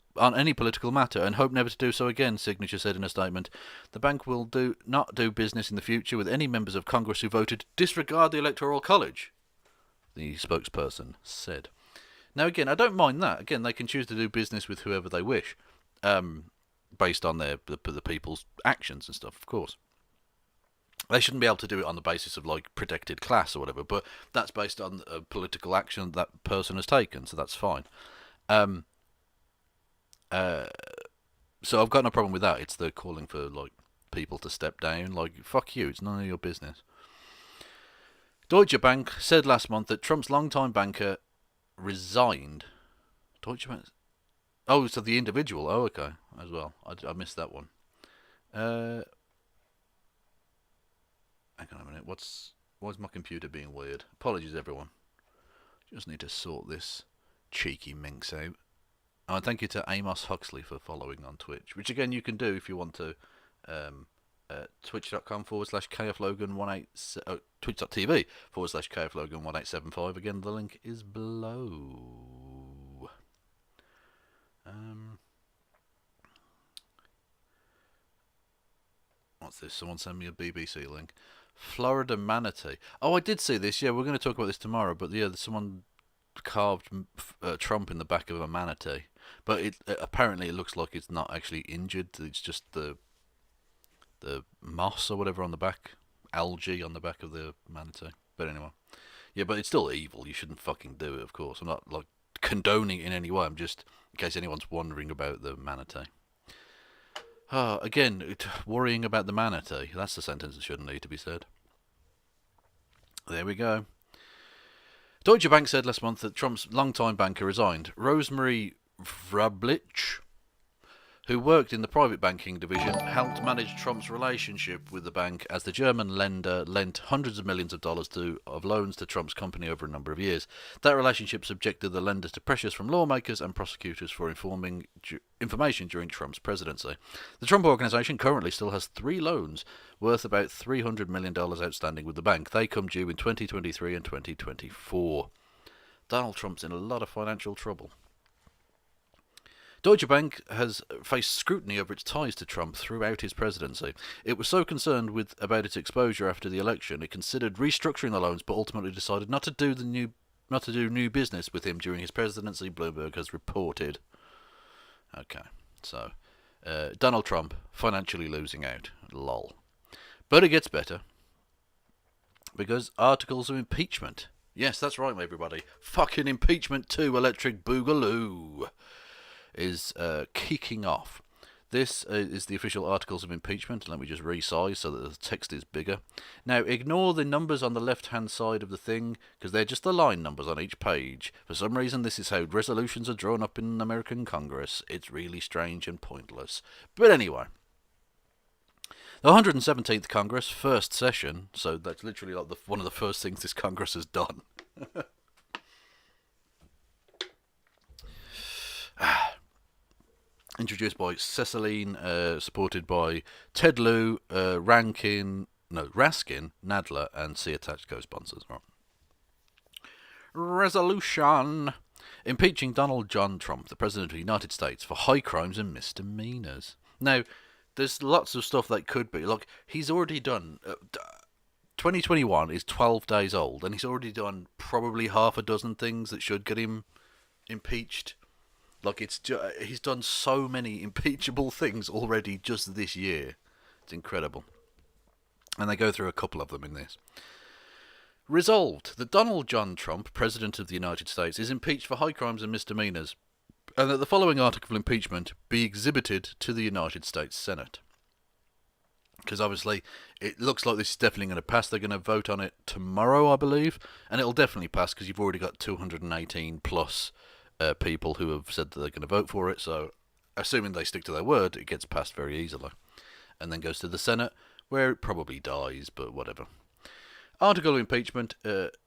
matter and hope never to do so again, Signature said in a statement. The bank will not do business in the future with any members of Congress who voted to disregard the Electoral College, the spokesperson said. Now, again, I don't mind that. Again, they can choose to do business with whoever they wish, based on the people's actions and stuff, of course. They shouldn't be able to do it on the basis of, like, protected class or whatever, but that's based on a political action that person has taken, so that's fine. So I've got no problem with that. It's the calling for, like, people to step down. Like, fuck you, it's none of your business. Deutsche Bank said last month that Trump's longtime banker resigned. Deutsche Bank? Oh, so the individual. Oh, okay, as well. I missed that one. Hang on a minute. Why is my computer being weird? Apologies, everyone. Just need to sort this cheeky minx out. Oh, and thank you to Amos Huxley for following on Twitch, which again you can do if you want to. Twitch.com/KFLogan18 twitch.tv/KFLogan1875. Again, the link is below. What's this? Someone send me a BBC link. Florida manatee. Oh, I did see this. Yeah, we're going to talk about this tomorrow. But yeah, someone carved Trump in the back of a manatee. But apparently it looks like it's not actually injured. It's just the moss or whatever on the back, algae on the back of the manatee. But anyway, yeah, but it's still evil. You shouldn't fucking do it, of course. I'm not, like, condoning it in any way. I'm just, in case anyone's wondering about the manatee. Again, worrying about the manatee. That's the sentence that shouldn't need to be said. There we go. Deutsche Bank said last month that Trump's longtime banker resigned. Rosemary Vrablich, who worked in the private banking division, helped manage Trump's relationship with the bank as the German lender lent hundreds of millions of dollars of loans to Trump's company over a number of years. That relationship subjected the lender to pressures from lawmakers and prosecutors for information during Trump's presidency. The Trump Organization currently still has 3 loans worth about $300 million outstanding with the bank. They come due in 2023 and 2024. Donald Trump's in a lot of financial trouble. Deutsche Bank has faced scrutiny over its ties to Trump throughout his presidency. It was so concerned about its exposure after the election, it considered restructuring the loans, but ultimately decided not to do new business with him during his presidency. Bloomberg has reported. Okay, so Donald Trump financially losing out. Lol. But it gets better, because articles of impeachment. Yes, that's right, everybody. Fucking impeachment 2 electric boogaloo is kicking off. This is the official articles of impeachment. Let me just resize so that the text is bigger. Now, ignore the numbers on the left-hand side of the thing, because they're just the line numbers on each page. For some reason, this is how resolutions are drawn up in American Congress. It's really strange and pointless. But anyway, the 117th Congress, first session, so that's literally like one of the first things this Congress has done. Introduced by Ceciline, supported by Ted Lieu, Raskin, Nadler, and See Attached co-sponsors. Right. Resolution: impeaching Donald John Trump, the President of the United States, for high crimes and misdemeanors. Now, there's lots of stuff that could be. Like, he's already done... 2021 is 12 days old, and he's already done probably half a dozen things that should get him impeached. Like, he's done so many impeachable things already just this year. It's incredible. And they go through a couple of them in this. Resolved that Donald John Trump, President of the United States, is impeached for high crimes and misdemeanors, and that the following article of impeachment be exhibited to the United States Senate. Because obviously, it looks like this is definitely going to pass. They're going to vote on it tomorrow, I believe. And it'll definitely pass because you've already got 218 plus people who have said that they're going to vote for it. So, assuming they stick to their word, it gets passed very easily. And then goes to the Senate, where it probably dies, but whatever. Article of impeachment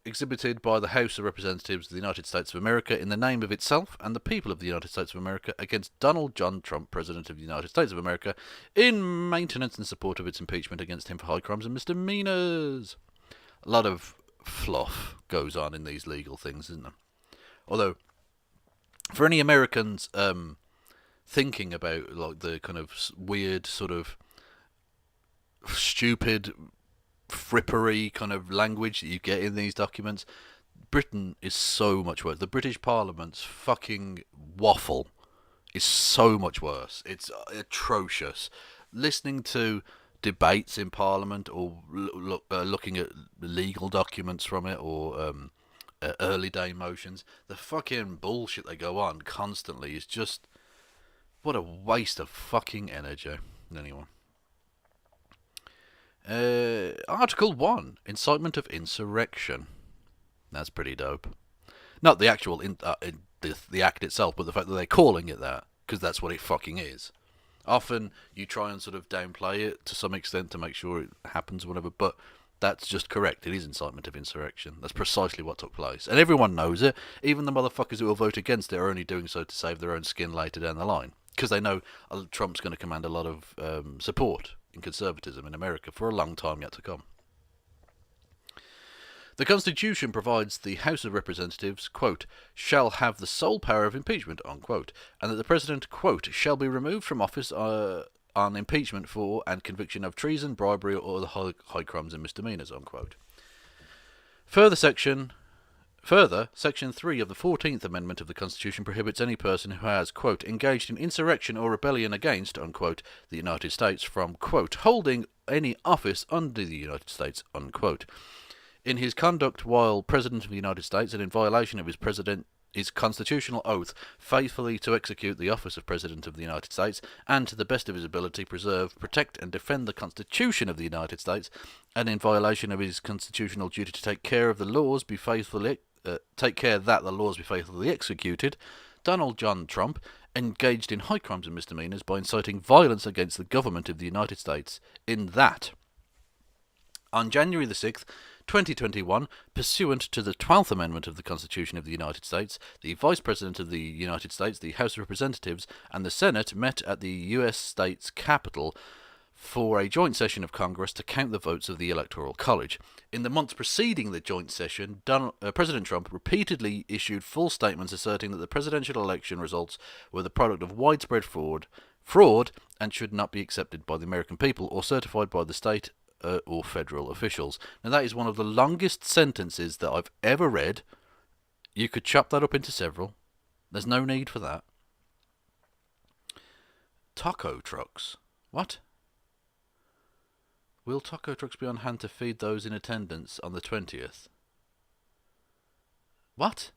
exhibited by the House of Representatives of the United States of America in the name of itself and the people of the United States of America against Donald John Trump, President of the United States of America, in maintenance and support of its impeachment against him for high crimes and misdemeanors. A lot of fluff goes on in these legal things, isn't there? Although, for any Americans thinking about like the kind of weird sort of stupid frippery kind of language that you get in these documents, Britain is so much worse. The British Parliament's fucking waffle is so much worse. It's atrocious. Listening to debates in Parliament or looking at legal documents from it or early day motions, the fucking bullshit they go on constantly is just what a waste of fucking energy. Anyway. Article 1, Incitement of Insurrection. That's pretty dope. Not the actual the act itself, but the fact that they're calling it that, because that's what it fucking is. Often you try and sort of downplay it to some extent to make sure it happens or whatever, but that's just correct. It is incitement of insurrection. That's precisely what took place. And everyone knows it. Even the motherfuckers who will vote against it are only doing so to save their own skin later down the line, because they know Trump's going to command a lot of support in conservatism in America for a long time yet to come. The Constitution provides the House of Representatives, quote, shall have the sole power of impeachment, unquote, and that the President, quote, shall be removed from office on impeachment for and conviction of treason, bribery, or other high crimes and misdemeanours, unquote. Further, Section 3 of the 14th Amendment of the Constitution prohibits any person who has, quote, engaged in insurrection or rebellion against, unquote, the United States from, quote, holding any office under the United States, unquote. In his conduct while President of the United States and in violation of his constitutional oath faithfully to execute the office of President of the United States and to the best of his ability preserve, protect and defend the Constitution of the United States, and in violation of his constitutional duty to take care that the laws be faithfully executed, Donald John Trump engaged in high crimes and misdemeanors by inciting violence against the government of the United States in that on January the 6th, 2021, pursuant to the 12th Amendment of the Constitution of the United States, the Vice President of the United States, the House of Representatives, and the Senate met at the U.S. state's Capitol for a joint session of Congress to count the votes of the Electoral College. In the months preceding the joint session, President Trump repeatedly issued full statements asserting that the presidential election results were the product of widespread fraud and should not be accepted by the American people or certified by the state or federal officials. Now that is one of the longest sentences that I've ever read. You could chop that up into several. There's no need for that. Taco trucks. What? Will taco trucks be on hand to feed those in attendance on the 20th? What?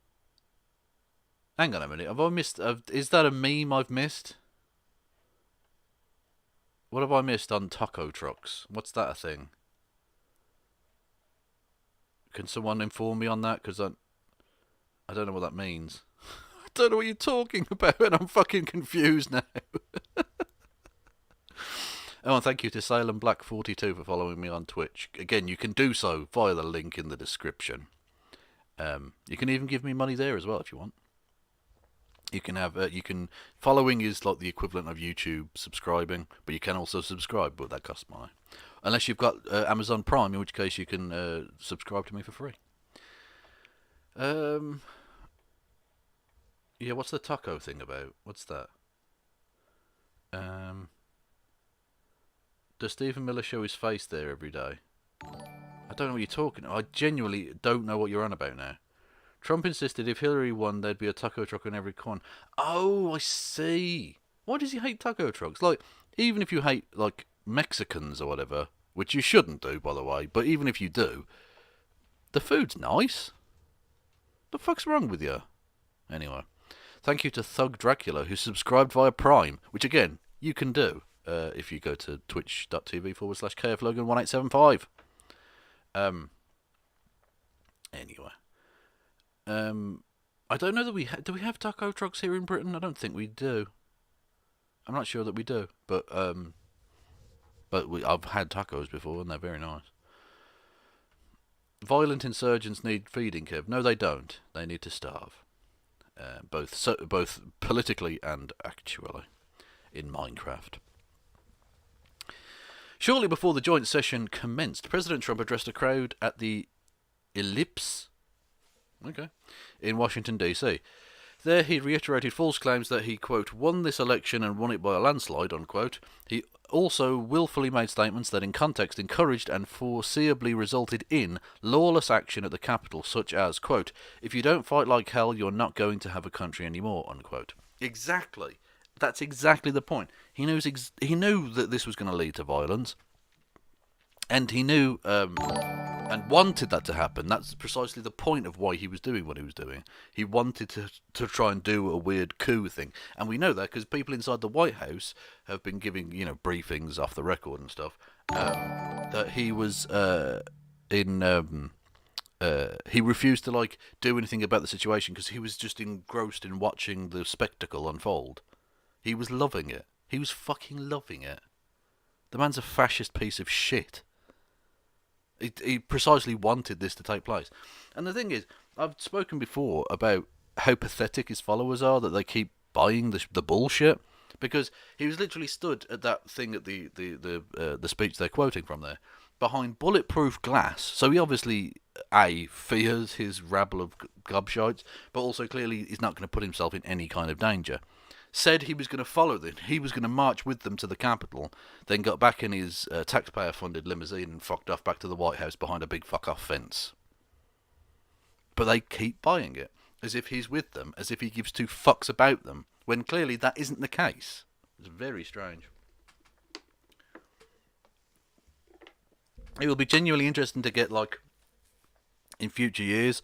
Hang on a minute. Have I missed? Is that a meme I've missed? What have I missed on taco trucks? What's that a thing? Can someone inform me on that? Because I don't know what that means. I don't know what you're talking about, and I'm fucking confused now. Oh, and thank you to Salem Black 42 for following me on Twitch. Again, you can do so via the link in the description. You can even give me money there as well if you want. You can following is like the equivalent of YouTube subscribing, but you can also subscribe, but that costs money. Unless you've got Amazon Prime, in which case you can subscribe to me for free. Yeah, what's the taco thing about? What's that? Does Stephen Miller show his face there every day? I don't know what you're talking about. I genuinely don't know what you're on about now. Trump insisted if Hillary won, there'd be a taco truck on every corner. Oh, I see. Why does he hate taco trucks? Like, even if you hate, like, Mexicans or whatever, which you shouldn't do, by the way, but even if you do, the food's nice. The fuck's wrong with you? Anyway, thank you to Thug Dracula, who subscribed via Prime, which, again, you can do if you go to twitch.tv/KFLogan1875. Anyway. I don't know that do we have taco trucks here in Britain? I don't think we do. I'm not sure that we do, but I've had tacos before and they're very nice. Violent insurgents need feeding, Kev. No, they don't. They need to starve. Both politically and actually in Minecraft. Shortly before the joint session commenced, President Trump addressed a crowd at the Ellipse. Okay. In Washington, D.C. There he reiterated false claims that he, quote, won this election and won it by a landslide, unquote. He also willfully made statements that in context encouraged and foreseeably resulted in lawless action at the Capitol, such as, quote, if you don't fight like hell, you're not going to have a country anymore, unquote. Exactly. That's exactly the point. He knew that this was going to lead to violence, and he knew and wanted that to happen. That's precisely the point of why he was doing what he was doing. He wanted to try and do a weird coup thing, and we know that because people inside the White House have been giving briefings off the record and stuff that he was he refused to do anything about the situation because he was just engrossed in watching the spectacle unfold. He was loving it. He was fucking loving it. The man's a fascist piece of shit. He precisely wanted this to take place. And the thing is, I've spoken before about how pathetic his followers are, that they keep buying the bullshit. Because he was literally stood at that thing at the speech they're quoting from there, behind bulletproof glass. So he obviously, A, fears his rabble of gobshites, but also clearly is not going to put himself in any kind of danger. Said he was going to follow them. He was going to march with them to the Capitol, then got back in his taxpayer-funded limousine and fucked off back to the White House behind a big fuck-off fence. But they keep buying it, as if he's with them, as if he gives two fucks about them, when clearly that isn't the case. It's very strange. It will be genuinely interesting to get, in future years,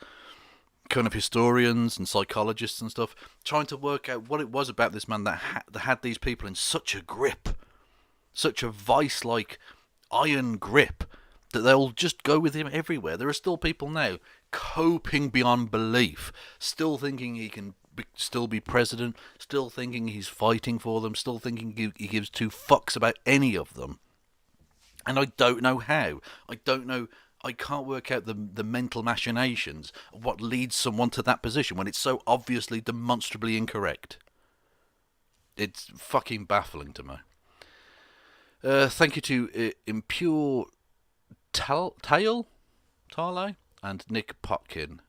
kind of historians and psychologists and stuff trying to work out what it was about this man that had these people in such a grip, such a vice-like iron grip, that they'll just go with him everywhere. There are still people now coping beyond belief, still thinking he can still be president, still thinking he's fighting for them, still thinking he gives two fucks about any of them. And I don't know how. I can't work out the mental machinations of what leads someone to that position when it's so obviously demonstrably incorrect. It's fucking baffling to me. Thank you to Impure Tale and Nick Potkin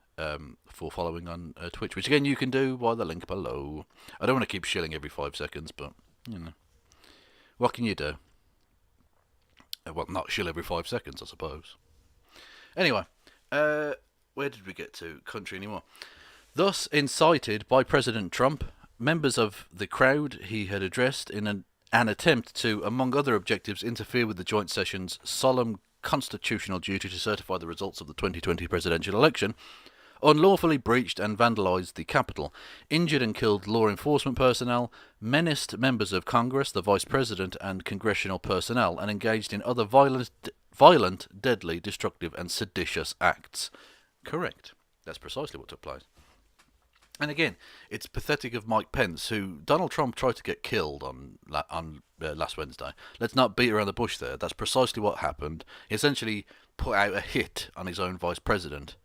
for following on Twitch, which again you can do via the link below. I don't want to keep shilling every 5 seconds, but what can you do? Well, not shill every 5 seconds, I suppose. Anyway, where did we get to? Country anymore. Thus incited by President Trump, members of the crowd he had addressed in an attempt to, among other objectives, interfere with the joint session's solemn constitutional duty to certify the results of the 2020 presidential election, unlawfully breached and vandalised the Capitol, injured and killed law enforcement personnel, menaced members of Congress, the Vice President and congressional personnel, and engaged in other violent, deadly, destructive and seditious acts. Correct. That's precisely what took place. And again, it's pathetic of Mike Pence, who Donald Trump tried to get killed on last Wednesday. Let's not beat around the bush there. That's precisely what happened. He essentially put out a hit on his own Vice President.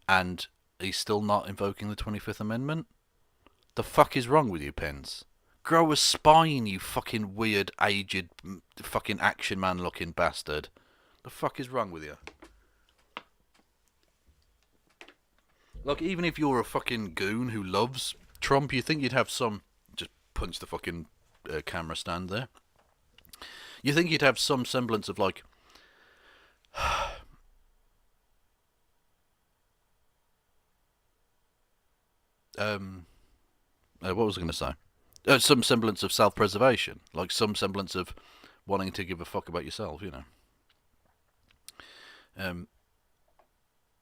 And he's still not invoking the 25th Amendment? The fuck is wrong with you, Pence? Grow a spine, you fucking weird, aged, fucking action man looking bastard. The fuck is wrong with you? Even if you're a fucking goon who loves Trump, you think you'd have some... Just punch the fucking camera stand there. You think you'd have some semblance of, what was I going to say? Some semblance of self-preservation. Some semblance of wanting to give a fuck about yourself,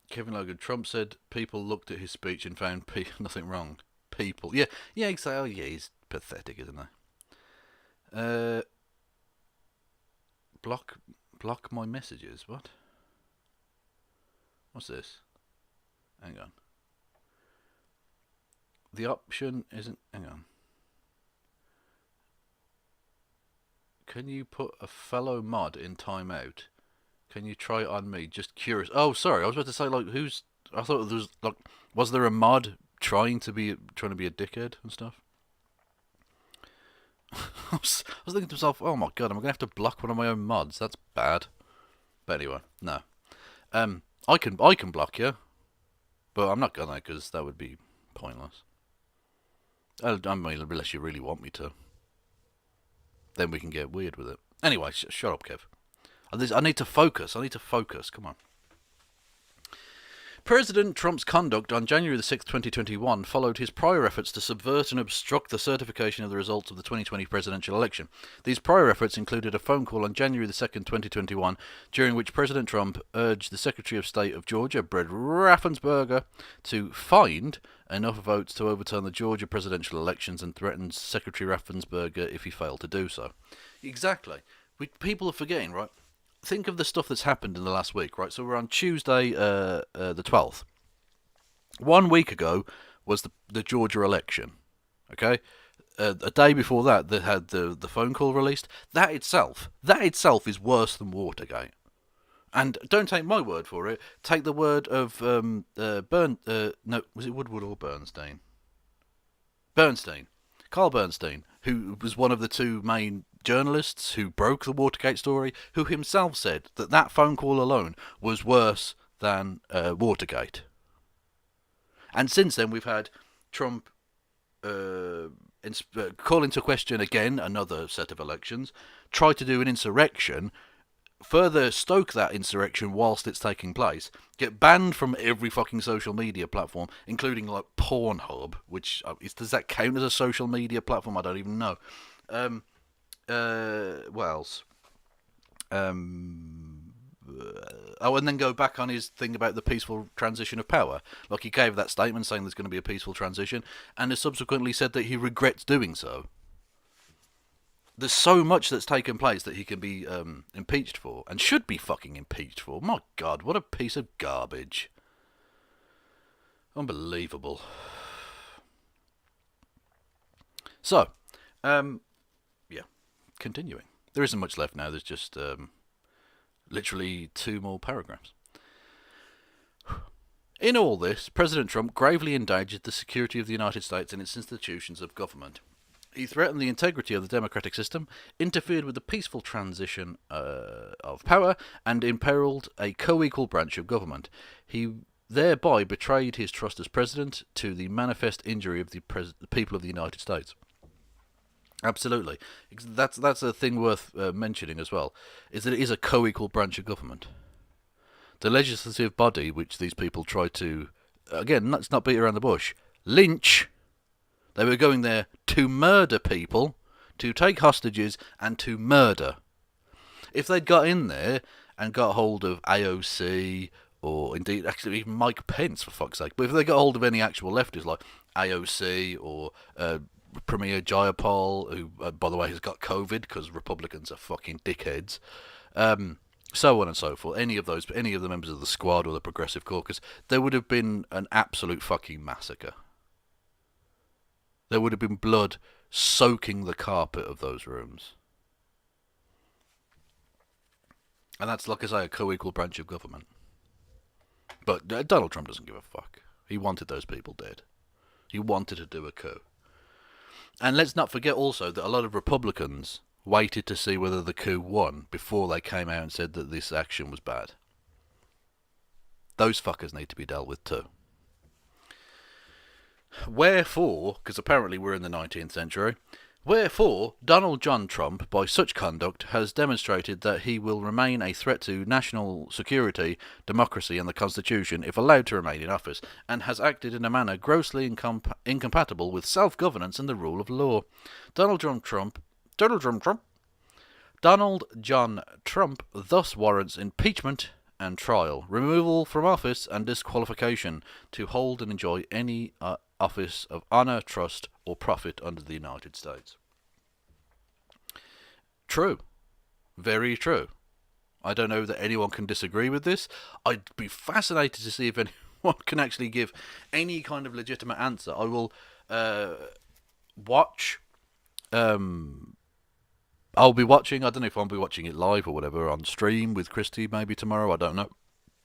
Kevin Logan, Trump said people looked at his speech and found nothing wrong. People. Yeah, exactly. Oh, yeah, he's pathetic, isn't he? Block my messages. What? What's this? Hang on. The option isn't... Hang on. Can you put a fellow mod in timeout? Can you try it on me? Just curious. Oh, sorry. I was about to say, who's... I thought there was, was there a mod trying to be a dickhead and stuff? I was thinking to myself, oh my god, am I going to have to block one of my own mods? That's bad. But anyway, no. I can block you, but I'm not gonna, because that would be pointless. I mean, unless you really want me to. Then we can get weird with it. Anyway, shut up, Kev. I need to focus. Come on. President Trump's conduct on January the 6th, 2021 followed his prior efforts to subvert and obstruct the certification of the results of the 2020 presidential election. These prior efforts included a phone call on January the 2nd, 2021, during which President Trump urged the Secretary of State of Georgia, Brett Raffensperger, to find enough votes to overturn the Georgia presidential elections and threatened Secretary Raffensperger if he failed to do so. Exactly. People are forgetting, right? Think of the stuff that's happened in the last week, right? So we're on Tuesday, the 12th. 1 week ago was the Georgia election, okay? A day before that, they had the phone call released. That itself is worse than Watergate. And don't take my word for it. Take the word of was it Woodward or Bernstein? Bernstein. Carl Bernstein, who was one of the two main journalists who broke the Watergate story, who himself said that phone call alone was worse than Watergate. And since then, we've had Trump call into question again another set of elections, try to do an insurrection, further stoke that insurrection whilst it's taking place, get banned from every fucking social media platform, including like Pornhub, which does that count as a social media platform? I don't even know. What else? And then go back on his thing about the peaceful transition of power. Like, he gave that statement saying there's going to be a peaceful transition, and has subsequently said that he regrets doing so. There's so much that's taken place that he can be impeached for, and should be fucking impeached for. My God, what a piece of garbage. Unbelievable. So, continuing. There isn't much left now. There's just literally 2 more paragraphs. In all this, President Trump gravely endangered the security of the United States and its institutions of government. He threatened the integrity of the democratic system, interfered with the peaceful transition of power, and imperiled a co-equal branch of government. He thereby betrayed his trust as president to the manifest injury of the people of the United States. Absolutely. That's a thing worth mentioning as well, is that it is a co-equal branch of government. The legislative body, which these people try to, again, let's not beat around the bush, lynch. They were going there to murder people, to take hostages, and to murder. If they'd got in there and got hold of AOC, or indeed, actually, even Mike Pence, for fuck's sake, but if they got hold of any actual leftists like AOC or Premier Jayapal, who, by the way, has got COVID because Republicans are fucking dickheads, so on and so forth, any of the members of the Squad or the Progressive Caucus, there would have been an absolute fucking massacre. There would have been blood soaking the carpet of those rooms. And that's, like I say, a co-equal branch of government. But Donald Trump doesn't give a fuck. He wanted those people dead. He wanted to do a coup. And let's not forget also that a lot of Republicans waited to see whether the coup won before they came out and said that this action was bad. Those fuckers need to be dealt with too. Wherefore, because apparently we're in the 19th century, wherefore Donald John Trump, by such conduct, has demonstrated that he will remain a threat to national security, democracy and the Constitution if allowed to remain in office, and has acted in a manner grossly incompatible with self-governance and the rule of law. Donald John Trump thus warrants impeachment and trial, removal from office and disqualification to hold and enjoy any office of honour, trust or profit under the United States. True. Very true. I don't know that anyone can disagree with this. I'd be fascinated to see if anyone can actually give any kind of legitimate answer. I will watch... I'll be watching, I don't know if I'll be watching it live or whatever, on stream with Christy maybe tomorrow, I don't know.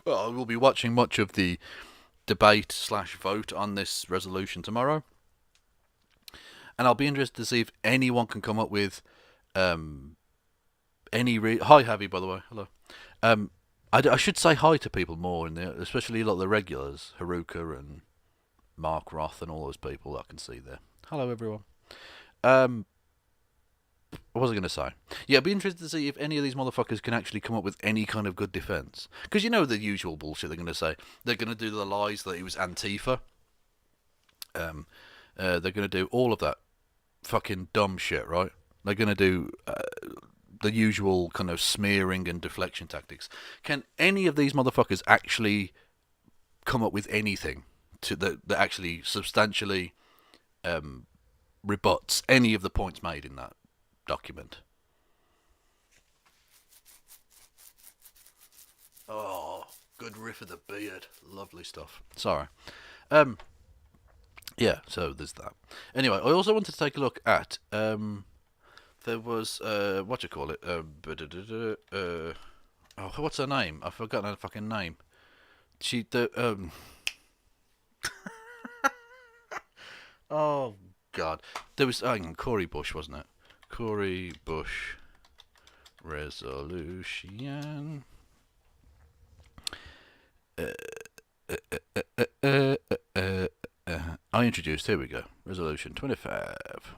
But I will be watching much of the debate/vote on this resolution tomorrow. And I'll be interested to see if anyone can come up with hi Javi, by the way, hello. I should say hi to people more, in there, especially a lot of the regulars, Haruka and Mark Roth and all those people that I can see there. Hello everyone. What was I going to say? Yeah, I'd be interested to see if any of these motherfuckers can actually come up with any kind of good defence. Because you know the usual bullshit they're going to say. They're going to do the lies that it was Antifa. They're going to do all of that fucking dumb shit, right? They're going to do the usual kind of smearing and deflection tactics. Can any of these motherfuckers actually come up with anything that actually substantially rebuts any of the points made in that document? Oh, good riff of the beard. Lovely stuff. Sorry. Yeah, so there's that. Anyway, I also wanted to take a look at there was what do you call it? Oh, what's her name? I've forgotten her fucking name. Oh God, there was Cory Bush, wasn't it? Cory Bush resolution. I introduced. Here we go. Resolution 25.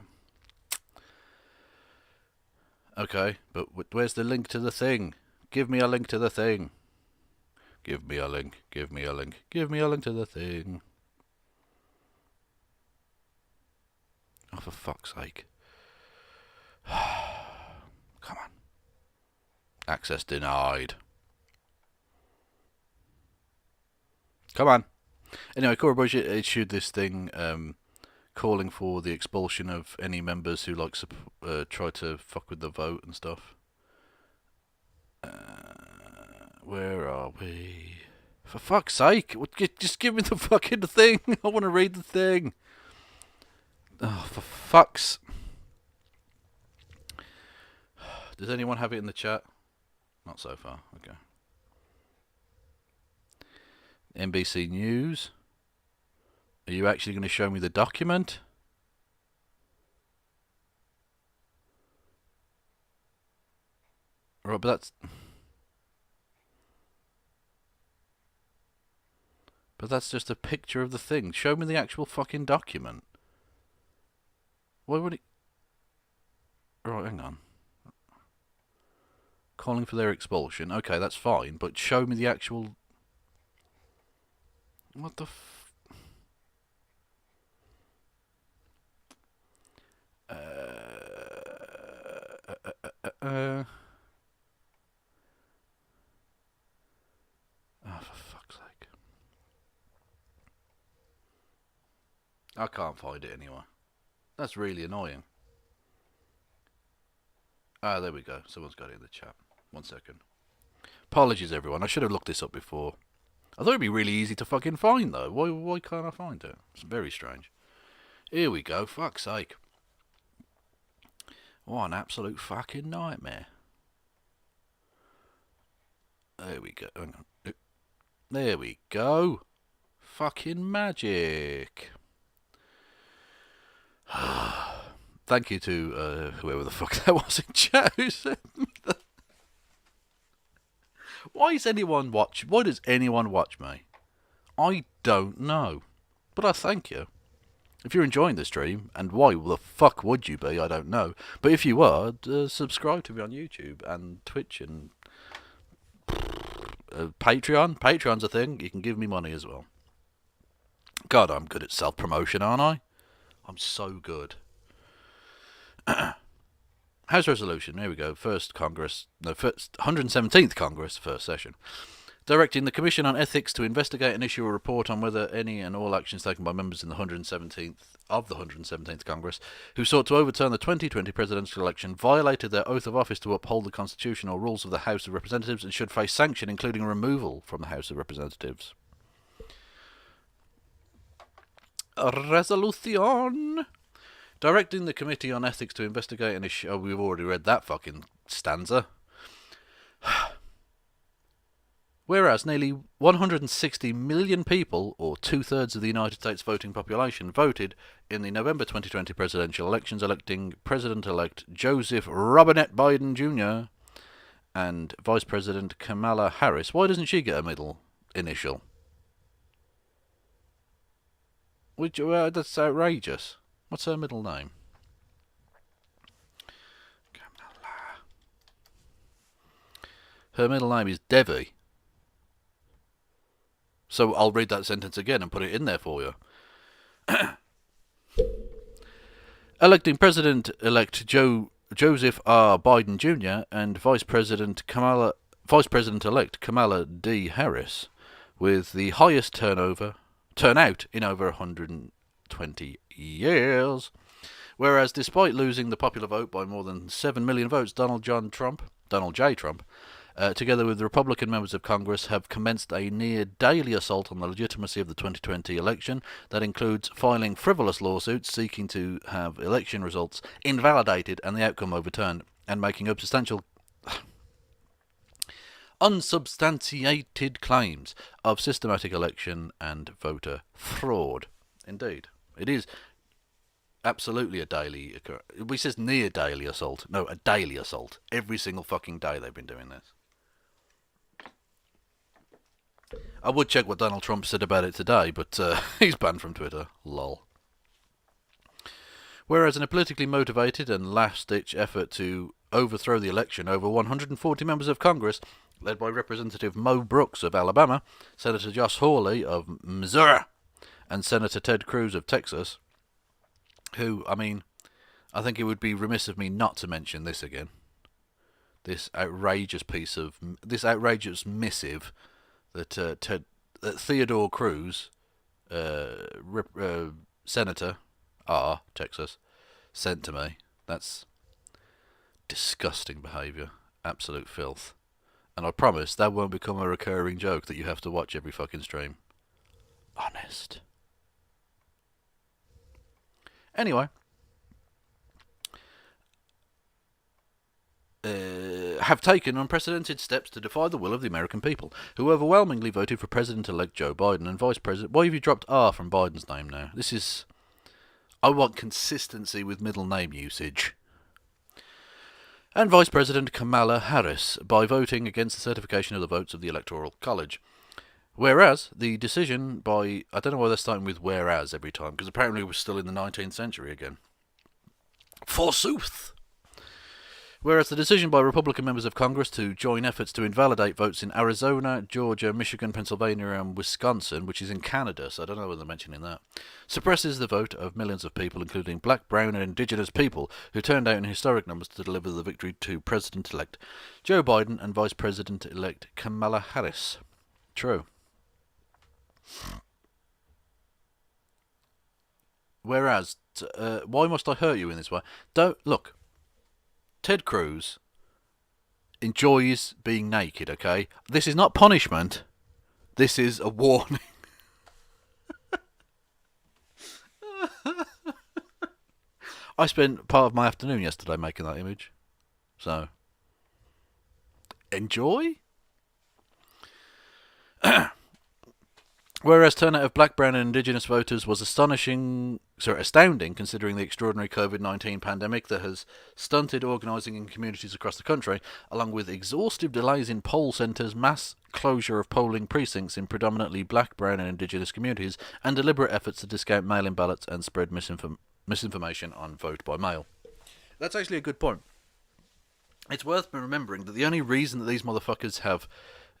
Okay, but where's the link to the thing? Give me a link to the thing. Give me a link. Give me a link. Give me a link to the thing. Oh, for fuck's sake. Come on. Access denied. Come on. Anyway, Cory Bush issued this thing calling for the expulsion of any members who try to fuck with the vote and stuff. Where are we? For fuck's sake! Just give me the fucking thing! I want to read the thing! Oh, for fuck's... Does anyone have it in the chat? Not so far, okay. NBC News. Are you actually going to show me the document? Right, but that's just a picture of the thing. Show me the actual fucking document. Why would it... Right, hang on. Calling for their expulsion. Okay, that's fine, but show me the actual... What the Oh, for fuck's sake. I can't find it anywhere. That's really annoying. Ah, there we go. Someone's got it in the chat. 1 second. Apologies, everyone. I should have looked this up before. I thought it'd be really easy to fucking find, though. Why can't I find it? It's very strange. Here we go. Fuck's sake. What an absolute fucking nightmare. There we go. Hang on. There we go. Fucking magic. Thank you to whoever the fuck that was in chat who sent me that. Why does anyone watch me? I don't know. But I thank you. If you're enjoying the stream, and why the fuck would you be, I don't know. But if you are, subscribe to me on YouTube and Twitch and Patreon. Patreon's a thing. You can give me money as well. God, I'm good at self-promotion, aren't I? I'm so good. House resolution, here we go. First 117th Congress, first session. Directing the Commission on Ethics to investigate and issue a report on whether any and all actions taken by members in the 117th Congress who sought to overturn the 2020 presidential election violated their oath of office to uphold the Constitution or rules of the House of Representatives and should face sanction, including removal from the House of Representatives. Resolution. Directing the Committee on Ethics to investigate and issue... Oh, we've already read that fucking stanza. Whereas nearly 160 million people, or 2/3 of the United States voting population, voted in the November 2020 presidential elections, electing President-elect Joseph Robinette Biden Jr. and Vice President Kamala Harris. Why doesn't she get a middle initial? That's outrageous. What's her middle name? Her middle name is Devi. So I'll read that sentence again and put it in there for you. Electing President-elect Joseph R. Biden Jr. and Vice President-elect Kamala D. Harris, with the highest turnout in over 120 years. Whereas, despite losing the popular vote by more than 7 million votes, Donald J. Trump, together with the Republican members of Congress, have commenced a near-daily assault on the legitimacy of the 2020 election that includes filing frivolous lawsuits seeking to have election results invalidated and the outcome overturned, and making unsubstantiated claims of systematic election and voter fraud. Indeed, it is absolutely a daily occurrence. He says near daily assault. No, a daily assault. Every single fucking day they've been doing this. I would check what Donald Trump said about it today, but he's banned from Twitter. Lol. Whereas in a politically motivated and last-ditch effort to overthrow the election, over 140 members of Congress, led by Representative Mo Brooks of Alabama, Senator Josh Hawley of Missouri, and Senator Ted Cruz of Texas, who, I mean, I think it would be remiss of me not to mention this again. This outrageous missive that Theodore Cruz, Senator R, Texas, sent to me. That's disgusting behaviour. Absolute filth. And I promise that won't become a recurring joke that you have to watch every fucking stream. Honest. Anyway, have taken unprecedented steps to defy the will of the American people, who overwhelmingly voted for President-elect Joe Biden and Vice President... Why have you dropped R from Biden's name now? This is... I want consistency with middle name usage. And Vice President Kamala Harris, by voting against the certification of the votes of the Electoral College. Whereas, the decision by... I don't know why they're starting with whereas every time, because apparently we're still in the 19th century again. Forsooth! Whereas the decision by Republican members of Congress to join efforts to invalidate votes in Arizona, Georgia, Michigan, Pennsylvania and Wisconsin, which is in Canada, so I don't know whether they're mentioning that, suppresses the vote of millions of people, including black, brown and indigenous people, who turned out in historic numbers to deliver the victory to President-elect Joe Biden and Vice President-elect Kamala Harris. True. Whereas, why must I hurt you in this way? Don't look. Ted Cruz enjoys being naked, okay? This is not punishment. This is a warning. I spent part of my afternoon yesterday making that image. So, enjoy? Whereas turnout of black, brown and indigenous voters was astounding considering the extraordinary COVID-19 pandemic that has stunted organising in communities across the country, along with exhaustive delays in poll centres, mass closure of polling precincts in predominantly black, brown and indigenous communities, and deliberate efforts to discount mail-in ballots and spread misinformation on vote by mail. That's actually a good point. It's worth remembering that the only reason that these motherfuckers have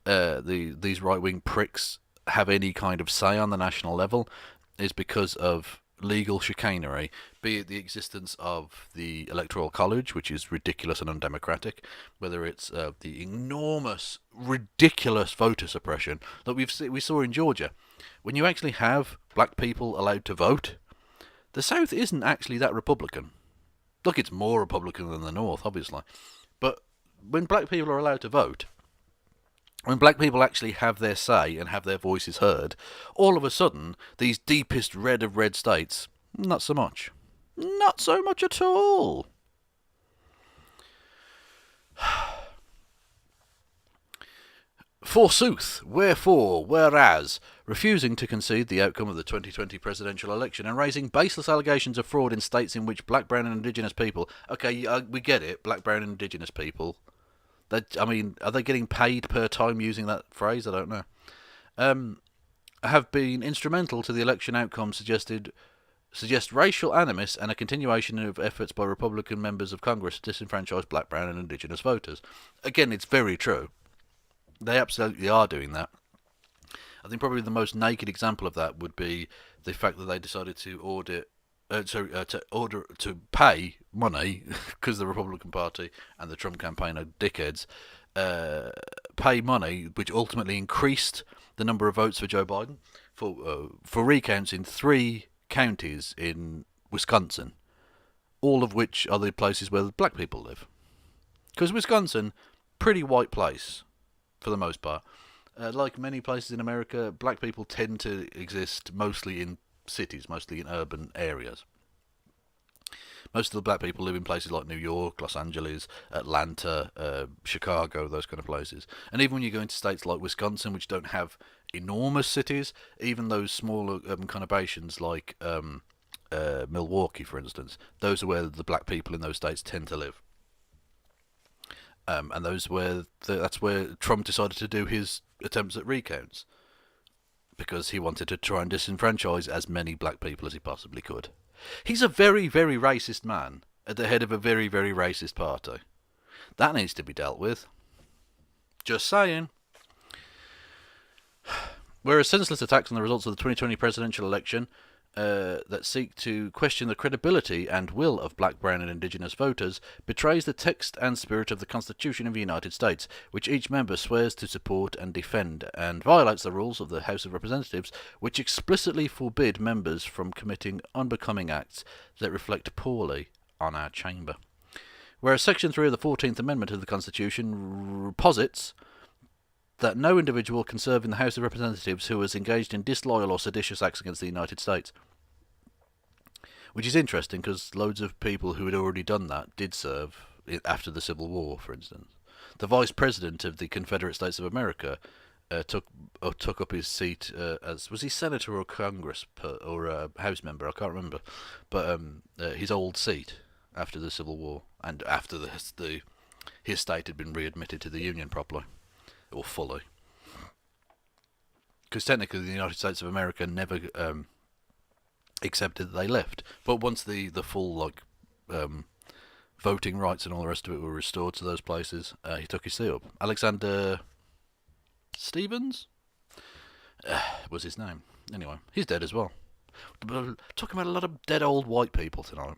these right-wing pricks have any kind of say on the national level is because of legal chicanery, be it the existence of the Electoral College, which is ridiculous and undemocratic, whether it's the enormous, ridiculous voter suppression that we saw in Georgia. When you actually have black people allowed to vote, the South isn't actually that Republican. Look, it's more Republican than the North, obviously. But when black people are allowed to vote, when black people actually have their say and have their voices heard, all of a sudden, these deepest red of red states, not so much. Not so much at all. Forsooth, wherefore, whereas, refusing to concede the outcome of the 2020 presidential election and raising baseless allegations of fraud in states in which black, brown and indigenous people... Okay, we get it, black, brown and indigenous people... I mean, are they getting paid per time using that phrase? I don't know. Have been instrumental to the election outcome suggest racial animus and a continuation of efforts by Republican members of Congress to disenfranchise black, brown and indigenous voters. Again, it's very true. They absolutely are doing that. I think probably the most naked example of that would be the fact that they decided to to pay money because the Republican Party and the Trump campaign are dickheads. Pay money, which ultimately increased the number of votes for Joe Biden for recounts in 3 counties in Wisconsin, all of which are the places where black people live. Because Wisconsin, pretty white place for the most part. Like many places in America, black people tend to exist mostly in cities, mostly in urban areas. Most of the black people live in places like New York, Los Angeles, Atlanta, Chicago, those kind of places. And even when you go into states like Wisconsin, which don't have enormous cities, even those smaller urban conurbations like Milwaukee, for instance, those are where the black people in those states tend to live. And that's where Trump decided to do his attempts at recounts, because he wanted to try and disenfranchise as many black people as he possibly could. He's a very, very racist man at the head of a very, very racist party. That needs to be dealt with. Just saying. Whereas senseless attacks on the results of the 2020 presidential election that seek to question the credibility and will of black, brown and indigenous voters betrays the text and spirit of the Constitution of the United States, which each member swears to support and defend, and violates the rules of the House of Representatives, which explicitly forbid members from committing unbecoming acts that reflect poorly on our chamber. Whereas Section 3 of the 14th Amendment of the Constitution posits that no individual can serve in the House of Representatives who has engaged in disloyal or seditious acts against the United States. Which is interesting, because loads of people who had already done that did serve after the Civil War, for instance. The Vice President of the Confederate States of America took up his seat as, was he Senator or Congress or House member? I can't remember. But his old seat after the Civil War, and after his state had been readmitted to the Union properly. Or fully. Because technically the United States of America never accepted that they left. But once the full voting rights and all the rest of it were restored to those places, he took his seat up. Alexander Stevens was his name. Anyway, he's dead as well. We're talking about a lot of dead old white people tonight.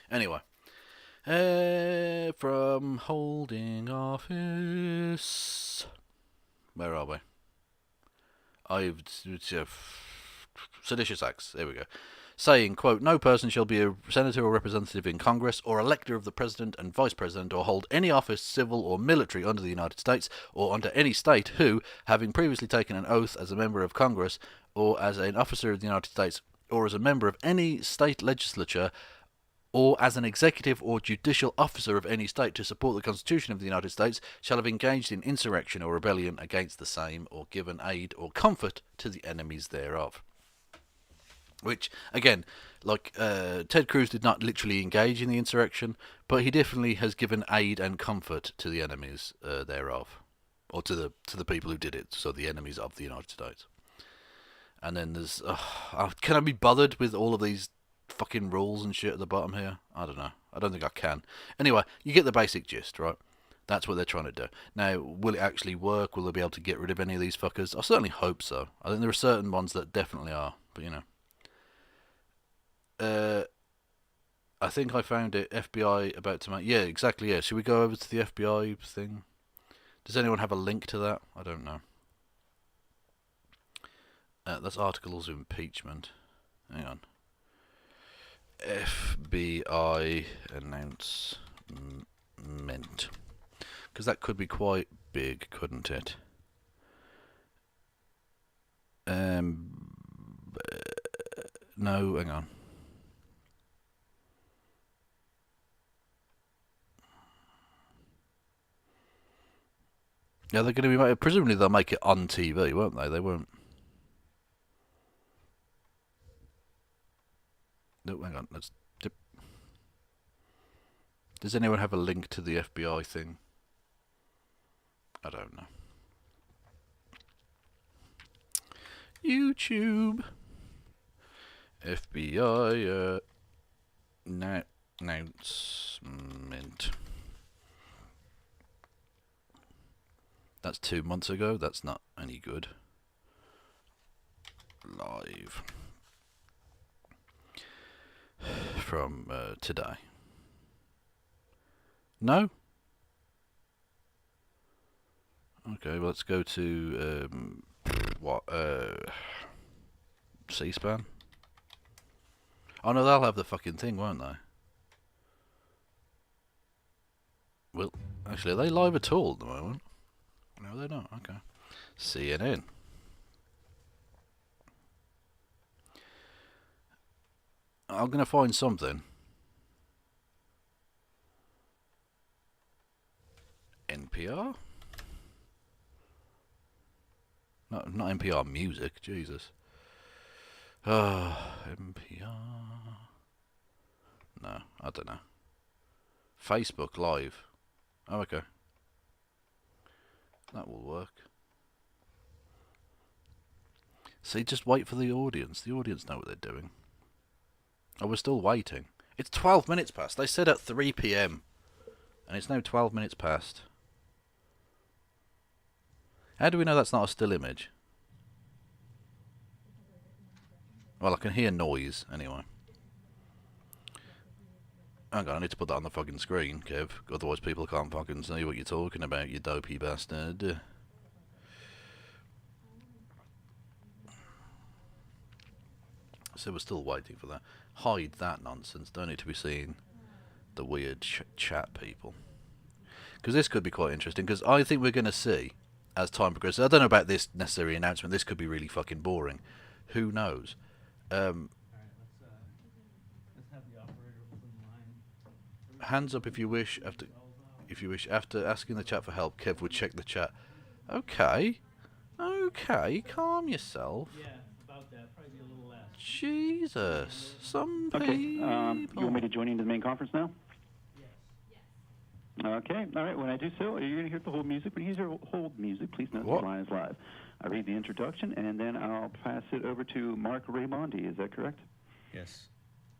Anyway. From holding office. Where are we? Seditious acts. There we go. Saying, quote, no person shall be a senator or representative in Congress or elector of the president and vice president or hold any office, civil or military, under the United States or under any state who, having previously taken an oath as a member of Congress or as an officer of the United States or as a member of any state legislature or as an executive or judicial officer of any state to support the Constitution of the United States, shall have engaged in insurrection or rebellion against the same, or given aid or comfort to the enemies thereof. Which, again, Ted Cruz did not literally engage in the insurrection, but he definitely has given aid and comfort to the enemies thereof, or to the people who did it, so the enemies of the United States. And then there's, can I be bothered with all of these fucking rules and shit at the bottom here? I don't know. I don't think I can. Anyway, you get the basic gist, right? That's what they're trying to do. Now, will it actually work? Will they be able to get rid of any of these fuckers? I certainly hope so. I think there are certain ones that definitely are, but you know. I think I found it. FBI about to make... Yeah, exactly, yeah. Should we go over to the FBI thing? Does anyone have a link to that? I don't know. That's articles of impeachment. Hang on. FBI announcement. Because that could be quite big, couldn't it? No, hang on. Yeah, they're going to be... Presumably they'll make it on TV, won't they? They won't... No, hang on. Let's dip. Does anyone have a link to the FBI thing? I don't know. YouTube. FBI announcement. That's 2 months ago. That's not any good. Live from today. No? Okay, well, let's go to C-SPAN. Oh no, they'll have the fucking thing, won't they? Well, actually, are they live at all at the moment? No, they're not. Okay. CNN. I'm gonna find something. NPR? Not NPR music, Jesus. NPR. No, I don't know. Facebook Live. Oh, okay. That will work. See, just wait for the audience. The audience know what they're doing. Oh, we're still waiting. It's 12 minutes past. They said at 3 p.m. And it's now 12 minutes past. How do we know that's not a still image? Well, I can hear noise, anyway. Hang on, I need to put that on the fucking screen, Kev. Otherwise people can't fucking see what you're talking about, you dopey bastard. So we're still waiting for that. Hide that nonsense. Don't need to be seeing the weird chat people. Because this could be quite interesting, because I think we're going to see, as time progresses, I don't know about this necessary announcement, this could be really fucking boring. Who knows? Alright, let's have the operator open the line. Hands up if you wish. After asking the chat for help, Kev would check the chat. Okay. Okay, calm yourself. Yeah, about that. Probably be a little less. Jesus. Some Okay. people. You want me to join you into the main conference now? Yes. Okay. All right. When I do so, you're going to hear the hold music. When you hear hold music, please note What? the line is live. I read the introduction, and then I'll pass it over to Mark Raimondi. Is that correct? Yes.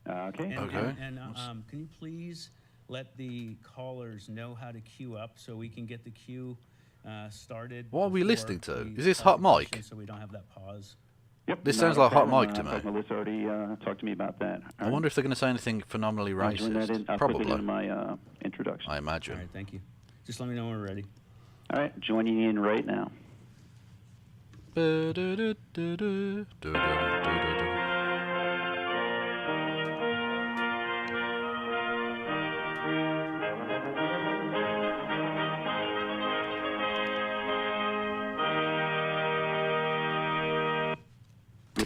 Okay. And, Okay. And can you please let the callers know how to queue up so we can get the queue started? What are we before listening to? we Is this start Hot the Mic? question, so we don't have that pause. Yep. This not sounds a like Hot problem. Mic to me. Melissa already talked to me about that. I wonder if they're going to say anything phenomenally I'll join that in. racist. I'll put it Probably. in my introduction. I All imagine. right, thank you. Just let me know when we're ready. All right. Joining you in right now. Good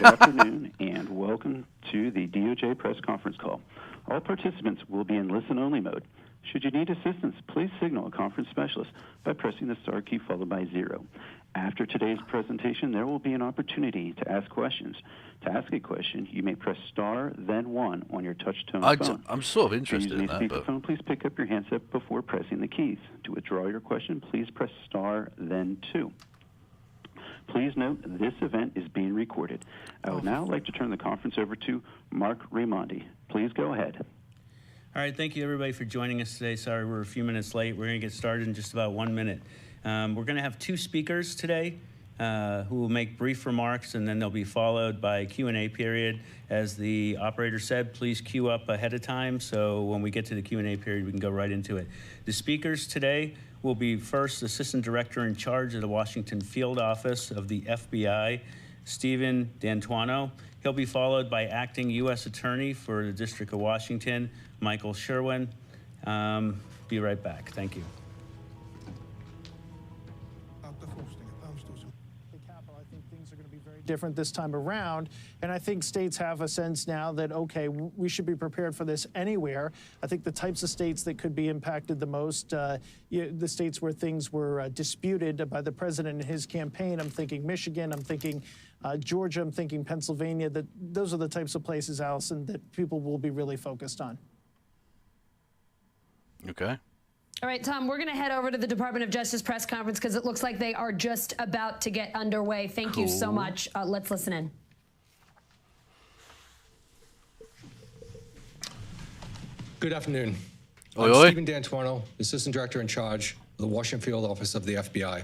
afternoon, and welcome to the DOJ press conference call. All participants will be in listen-only mode. Should you need assistance, please signal a conference specialist by pressing the star key followed by 0. After today's presentation, there will be an opportunity to ask questions. To ask a question, you may press star, then 1 on your touch-tone phone. I'm sort of If interested you're in using a that, but speakerphone, please pick up your handset before pressing the keys. To withdraw your question, please press star, then 2. Please note this event is being recorded. I would now like to turn the conference over to Mark Raimondi. Please go ahead. All right, thank you everybody for joining us today. Sorry we're a few minutes late. We're going to get started in just about 1 minute. We're going to have 2 speakers today who will make brief remarks, and then they'll be followed by a Q&A period. As the operator said, please queue up ahead of time, so when we get to the Q&A period, we can go right into it. The speakers today will be first Assistant Director in charge of the Washington Field Office of the FBI, Stephen D'Antuono. He'll be followed by Acting U.S. Attorney for the District of Washington, Michael Sherwin. Be right back. Thank you. I think things are going to be very different this time around. And I think states have a sense now that, okay, we should be prepared for this anywhere. I think the types of states that could be impacted the most, the states where things were disputed by the president in his campaign, I'm thinking Michigan, I'm thinking Georgia, I'm thinking Pennsylvania, that those are the types of places, Allison, that people will be really focused on. okay. All right, Tom, we're going to head over to the Department of Justice press conference because it looks like they are just about to get underway. Thank you so much. Let's listen in. Good afternoon. Oi, I'm oi. Stephen D'Antuono, Assistant Director in charge of the Washington Field Office of the FBI.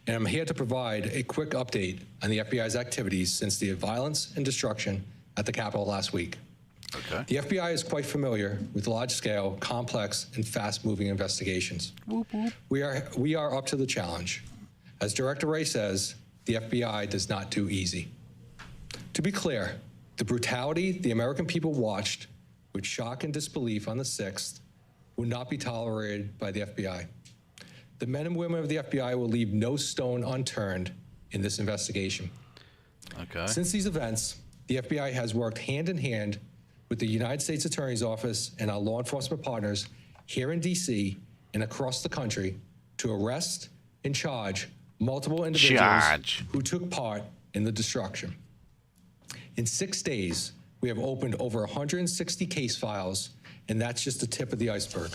and I'm here to provide a quick update on the FBI's activities since the violence and destruction at the Capitol last week. Okay. The FBI is quite familiar with large-scale, complex, and fast-moving investigations. Whoop, whoop. We are up to the challenge. As Director Wray says, the FBI does not do easy. To be clear, the brutality the American people watched with shock and disbelief on the 6th will not be tolerated by the FBI. The men and women of the FBI will leave no stone unturned in this investigation. Okay. Since these events, the FBI has worked hand in hand with the United States Attorney's Office and our law enforcement partners here in D.C. and across the country to arrest and charge multiple individuals who took part in the destruction. In 6 days, we have opened over 160 case files, and that's just the tip of the iceberg.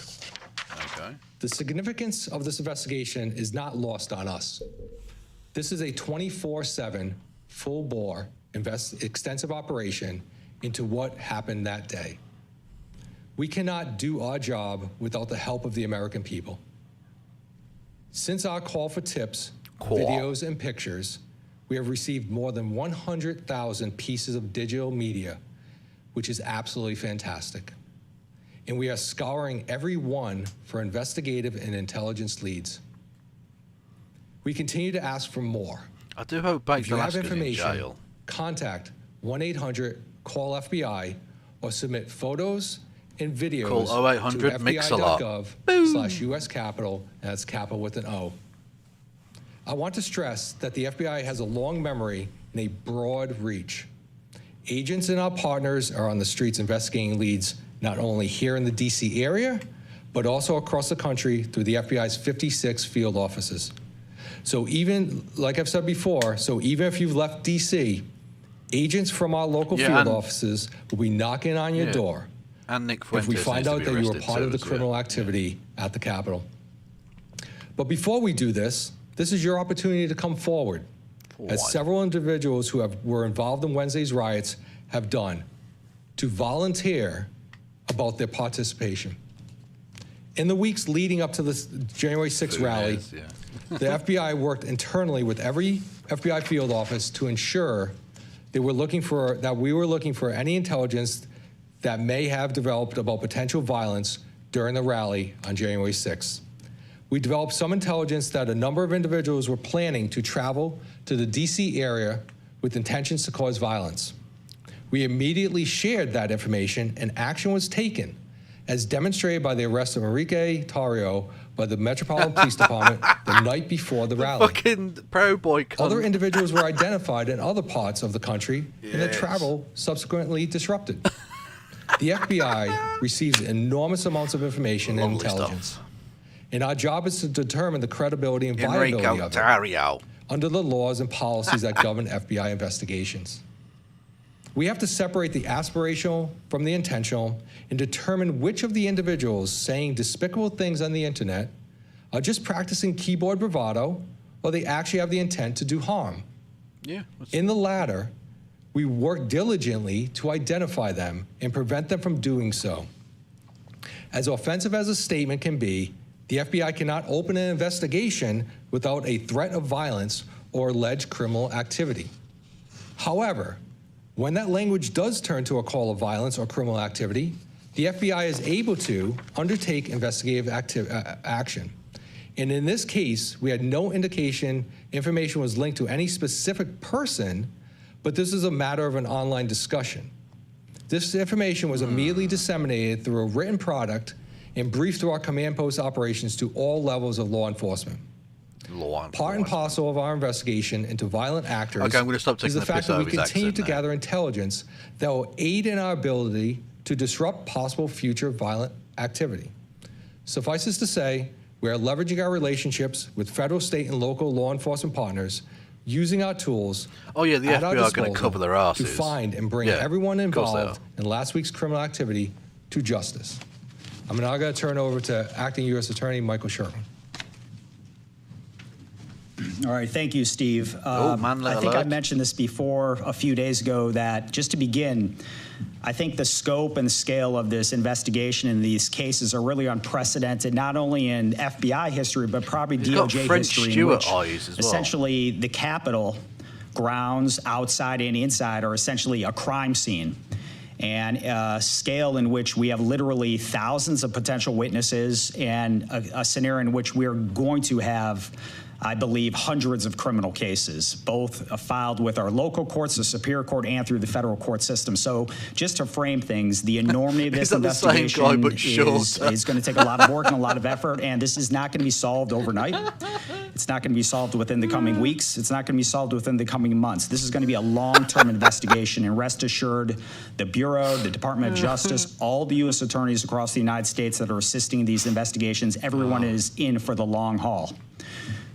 Okay. The significance of this investigation is not lost on us. This is a 24/7, full-bore, extensive operation into what happened that day. We cannot do our job without the help of the American people. Since our call for tips, videos, and pictures, we have received more than 100,000 pieces of digital media, which is absolutely fantastic. And we are scouring every one for investigative and intelligence leads. We continue to ask for more. I do hope Bates If you have Alaska's in information, jail. contact 1-800-CALL-FBI or submit photos and videos Call 0800 to Mix-a-Lot. FBI.gov/US Capitol, and that's Capitol with an O. I want to stress that the FBI has a long memory and a broad reach. Agents and our partners are on the streets investigating leads not only here in the D.C. area, but also across the country through the FBI's 56 field offices. So even, like I've said before, even if you've left D.C., agents from our local field offices will be knocking on your door And Nick if Fuentes we find needs to out be that you were arrested part too, of the as criminal well. activity at the Capitol. But before we do this is your opportunity to come forward, as several individuals who were involved in Wednesday's riots have done, to volunteer about their participation. In the weeks leading up to the January 6th rally, the FBI worked internally with every FBI field office to ensure that we were looking for any intelligence that may have developed about potential violence during the rally on January 6th. We developed some intelligence that a number of individuals were planning to travel to the D.C. area with intentions to cause violence. We immediately shared that information, and action was taken, as demonstrated by the arrest of Enrique Tarrio by the Metropolitan Police Department the night before the rally. Fucking Proud Boy cunt. Other individuals were identified in other parts of the country, and their travel subsequently disrupted. The FBI receives enormous amounts of information and intelligence, and our job is to determine the credibility and viability of it under the laws and policies that govern FBI investigations. We have to separate the aspirational from the intentional and determine which of the individuals saying despicable things on the internet are just practicing keyboard bravado or they actually have the intent to do harm. In the latter, we work diligently to identify them and prevent them from doing so. As offensive as a statement can be, the FBI cannot open an investigation without a threat of violence or alleged criminal activity. However, when that language does turn to a call of violence or criminal activity, the FBI is able to undertake investigative action. And in this case, we had no indication information was linked to any specific person, but this is a matter of an online discussion. This information was immediately disseminated through a written product and briefed through our command post operations to all levels of law enforcement. Part and parcel of our investigation into violent actors is the fact that we continue to gather intelligence that will aid in our ability to disrupt possible future violent activity. Suffice it to say, we are leveraging our relationships with federal, state, and local law enforcement partners, using our tools the FBI are going to cover their asses to find and bring everyone involved in last week's criminal activity to justice. I'm now going to turn over to Acting U.S. Attorney Michael Sherman. All right, thank you, Steve. I think I mentioned this before a few days ago that just to begin, I think the scope and scale of this investigation in these cases are really unprecedented, not only in FBI history, but probably DOJ history, in which essentially the Capitol grounds outside and inside are essentially a crime scene. And a scale in which we have literally thousands of potential witnesses and a scenario in which we're going to have, I believe, hundreds of criminal cases, both filed with our local courts, the Superior Court, and through the federal court system. So just to frame things, the enormity of this investigation is going to take a lot of work and a lot of effort, and this is not going to be solved overnight. It's not going to be solved within the coming weeks. It's not going to be solved within the coming months. This is going to be a long-term investigation, and rest assured, the Bureau, the Department of Justice, all the U.S. attorneys across the United States that are assisting in these investigations, everyone is in for the long haul.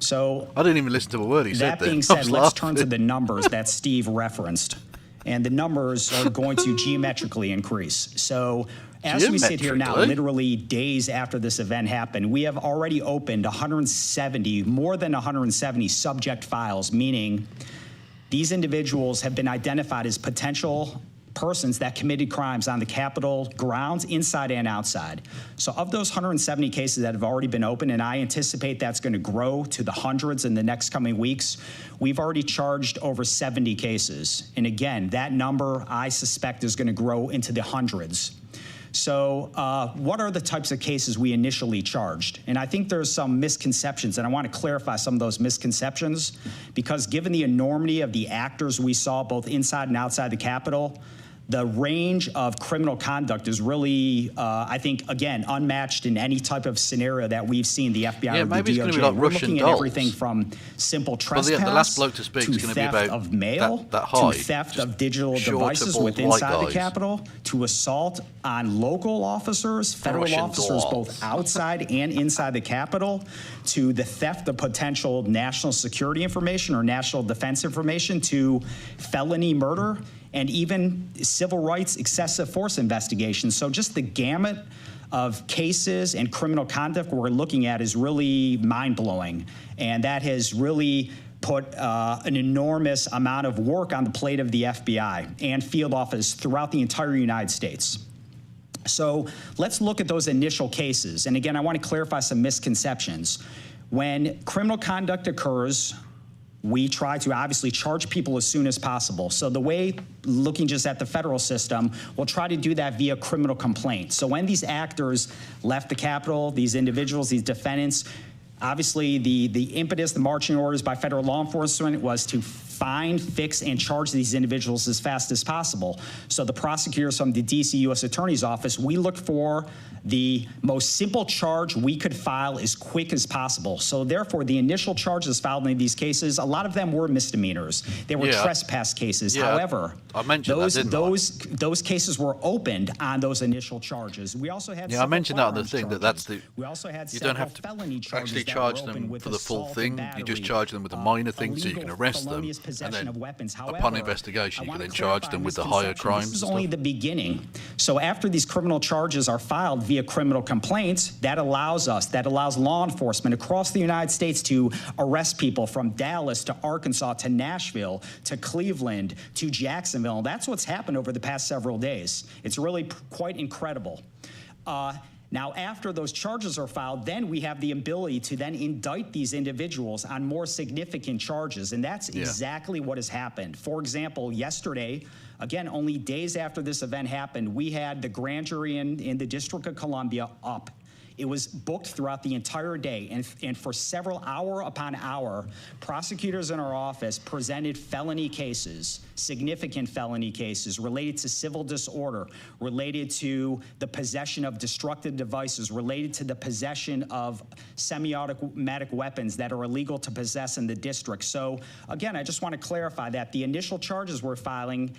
So I didn't even listen to a word he said. That being said, let's turn to the numbers that Steve referenced. And the numbers are going to geometrically increase. So as we sit here now, literally days after this event happened, we have already opened 170, more than 170 subject files, meaning these individuals have been identified as potential persons that committed crimes on the Capitol grounds, inside and outside. So of those 170 cases that have already been opened, and I anticipate that's going to grow to the hundreds in the next coming weeks, we've already charged over 70 cases. And again, that number, I suspect, is going to grow into the hundreds. So what are the types of cases we initially charged? And I think there's some misconceptions, and I want to clarify some of those misconceptions, because given the enormity of the actors we saw both inside and outside the Capitol, the range of criminal conduct is really, I think, again, unmatched in any type of scenario that we've seen the FBI or the DOJ. It's be like We're looking at everything from simple trespass the last bloke to speak is going to be about of mail, that high, to theft of digital devices within inside the Capitol, to assault on local officers, federal officers, both outside and inside the Capitol, to the theft of potential national security information or national defense information, to felony murder, and even civil rights excessive force investigations. So just the gamut of cases and criminal conduct we're looking at is really mind-blowing. And that has really put an enormous amount of work on the plate of the FBI and field office throughout the entire United States. So let's look at those initial cases. And again, I want to clarify some misconceptions. When criminal conduct occurs, we try to obviously charge people as soon as possible. So the way, looking just at the federal system, we'll try to do that via criminal complaint. So when these actors left the Capitol, these individuals, these defendants, obviously the impetus, the marching orders by federal law enforcement was to find, fix, and charge these individuals as fast as possible. So the prosecutors from the D.C. U.S. Attorney's Office, we looked for the most simple charge we could file as quick as possible. So therefore, the initial charges filed in these cases, a lot of them were misdemeanors. They were trespass cases. However, I mentioned those cases were opened on those initial charges. We also had I mentioned that on the thing charges. that's the we also had you don't have to actually charge them for the full thing. You just charge them with the minor thing, so you can arrest them, and then upon investigation, you can then charge them with the higher crimes. This is only the beginning. So after these criminal charges are filed via criminal complaints, that allows law enforcement across the United States to arrest people from Dallas to Arkansas to Nashville to Cleveland to Jacksonville. That's what's happened over the past several days. It's really quite incredible. Now, after those charges are filed, then we have the ability to then indict these individuals on more significant charges, and that's exactly what has happened. For example, yesterday, again, only days after this event happened, we had the grand jury in the District of Columbia up. It was booked throughout the entire day, and for several hour upon hour, prosecutors in our office presented felony cases, significant felony cases related to civil disorder, related to the possession of destructive devices, related to the possession of semi-automatic weapons that are illegal to possess in the district. So again, I just want to clarify that the initial charges we're filing,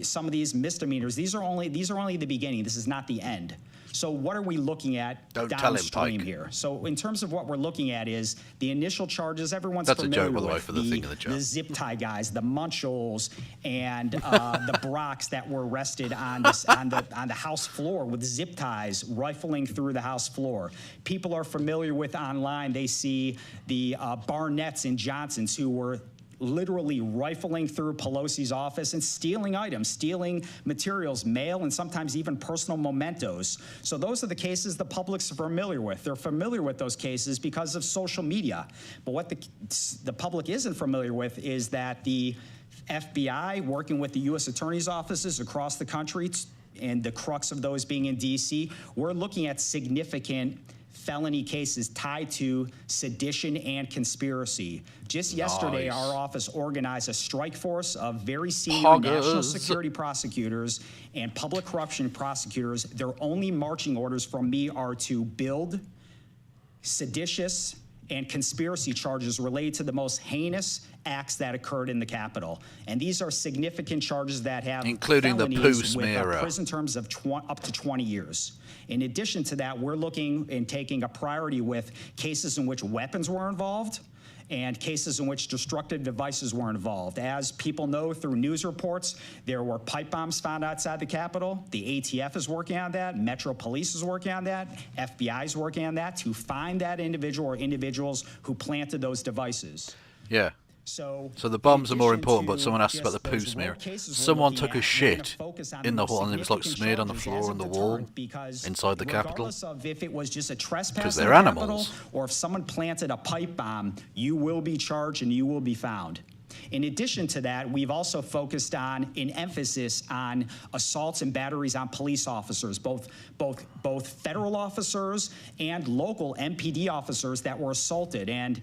some of these misdemeanors, these are only the beginning. This is not the end. So what are we looking at downstream here? So in terms of what we're looking at is the initial charges. Everyone's familiar with the zip tie guys, the Munchels, and the Brocks that were arrested on the House floor with zip ties rifling through the House floor. People are familiar with online. They see the Barnetts and Johnsons who were literally rifling through Pelosi's office and stealing items, stealing materials, mail, and sometimes even personal mementos. So those are the cases the public's familiar with. They're familiar with those cases because of social media. But what the public isn't familiar with is that the FBI, working with the U.S. attorney's offices across the country, and the crux of those being in D.C., we're looking at significant felony cases tied to sedition and conspiracy. Just yesterday, our office organized a strike force of very senior national security prosecutors and public corruption prosecutors. Their only marching orders from me are to build seditious and conspiracy charges related to the most heinous acts that occurred in the Capitol. And these are significant charges that have including the poo smear, with prison terms of up to 20 years. In addition to that, we're looking and taking a priority with cases in which weapons were involved and cases in which destructive devices were involved. As people know through news reports, there were pipe bombs found outside the Capitol. The ATF is working on that. Metro Police is working on that. FBI is working on that to find that individual or individuals who planted those devices. Yeah. So the bombs are more important, but someone asked about the poo smear. Someone took a shit in the hall and it was like smeared on the floor and the wall inside the Capitol. Regardless of if it was just a trespass because they're animals, or if someone planted a pipe bomb, you will be charged and you will be found. In addition to that, we've also focused on an emphasis on assaults and batteries on police officers, both federal officers and local MPD officers that were assaulted. And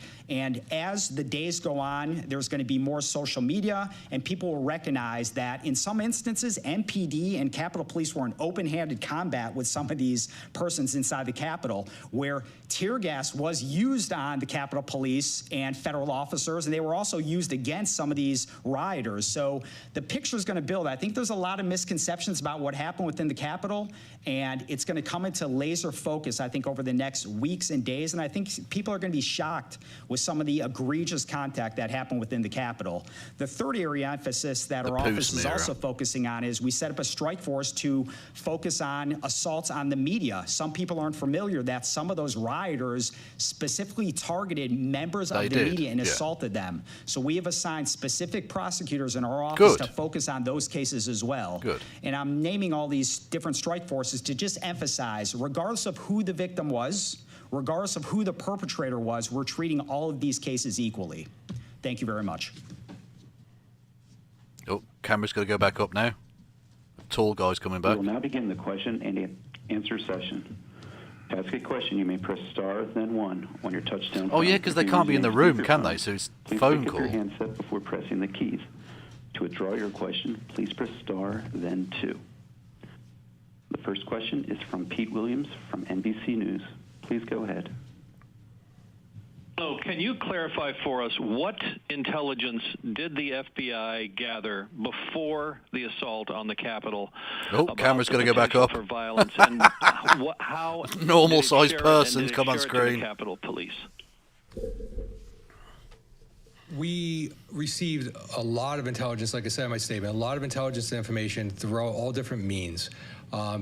as the days go on, there's going to be more social media, and people will recognize that in some instances, MPD and Capitol Police were in open-handed combat with some of these persons inside the Capitol, where tear gas was used on the Capitol Police and federal officers, and they were also used against some of these rioters. So the picture is going to build. I think there's a lot of misconceptions about what happened within the Capitol, and it's going to come into laser focus, I think, over the next weeks and days. And I think people are going to be shocked with some of the egregious conduct that happened within the Capitol. The third area of emphasis that our office is also focusing on is we set up a strike force to focus on assaults on the media. Some people aren't familiar that some of those rioters specifically targeted members of the media and assaulted them. So we have assigned specific prosecutors in our office to focus on those cases as well. And I'm naming all these different strike forces to just emphasize, regardless of who the victim was, regardless of who the perpetrator was, we're treating all of these cases equally. Thank you very much. Oh, camera's going to go back up now. The tall guy's coming back. We will now begin the question and answer session. To ask a question, you may press star, then 1 on your touchtone phone. Oh, yeah, because they can't be in the room, can they? So it's phone call. Please pick up your handset before pressing the keys. To withdraw your question, please press star, then 2. The first question is from Pete Williams from NBC News. Please go ahead. So can you clarify for us what intelligence did the FBI gather before the assault on the Capitol? Oh, camera's going to go back up. For violence, and how normal-sized persons come on screen. Capitol Police. We received a lot of intelligence, like I said in my statement, a lot of intelligence and information through all different means.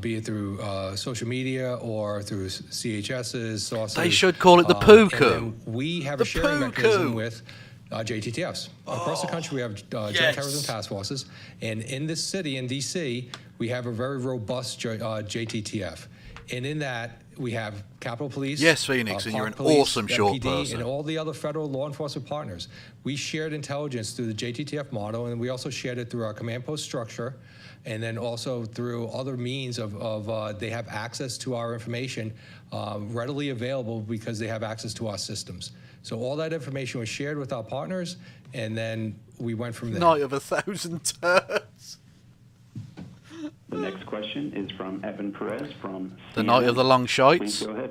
Be it through social media or through CHS's sources. They should call it the poo coup. We have a sharing mechanism with JTTFs. Across the country, we have joint terrorism task forces. And in this city, in D.C., we have a very robust JTTF. And in that, we have Capitol Police. Yes, Phoenix, and you're an awesome short person. And all the other federal law enforcement partners. We shared intelligence through the JTTF model, and we also shared it through our command post structure, and then also through other means of they have access to our information readily available because they have access to our systems. So all that information was shared with our partners, and then we went from there. Night of 1,000 turds. The next question is from Evan Perez from The Night of the Long Shites. Please go ahead.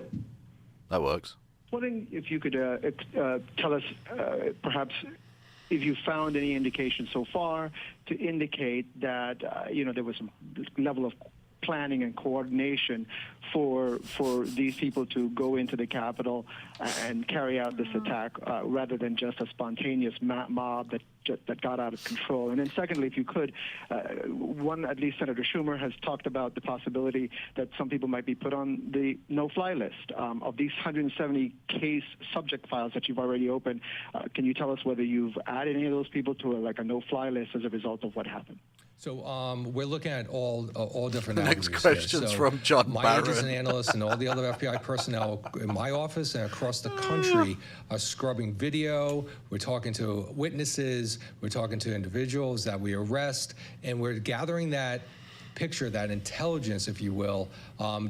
That works. Wondering if you could tell us perhaps if you found any indication so far to indicate that there was some level of planning and coordination for these people to go into the Capitol and carry out this attack rather than just a spontaneous mob that got out of control. And then secondly, if you could, at least Senator Schumer has talked about the possibility that some people might be put on the no-fly list. Of these 170 case subject files that you've already opened, can you tell us whether you've added any of those people to a no-fly list as a result of what happened? So we're looking at all different Next avenues question's from John My agents Barron. and analysts and all the other FBI personnel in my office and across the country are scrubbing video. We're talking to witnesses. We're talking to individuals that we arrest, and we're gathering that picture, that intelligence, if you will,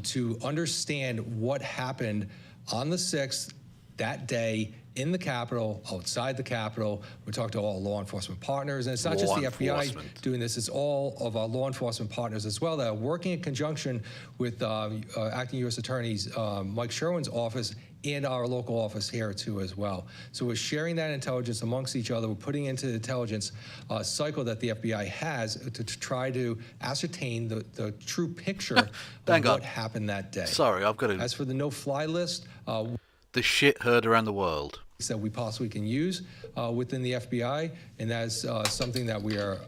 to understand what happened on the 6th, that day, in the Capitol, outside the Capitol. We talk to all law enforcement partners, and it's not just the FBI doing this, it's all of our law enforcement partners as well that are working in conjunction with Acting U.S. Attorney Mike Sherwin's office and our local office here too as well. So we're sharing that intelligence amongst each other. We're putting into the intelligence cycle that the FBI has to try to ascertain the true picture of what happened that day. Sorry, I've got to... As for the no-fly list... the shit heard around the world. That we possibly can use within the FBI, and that's something that we are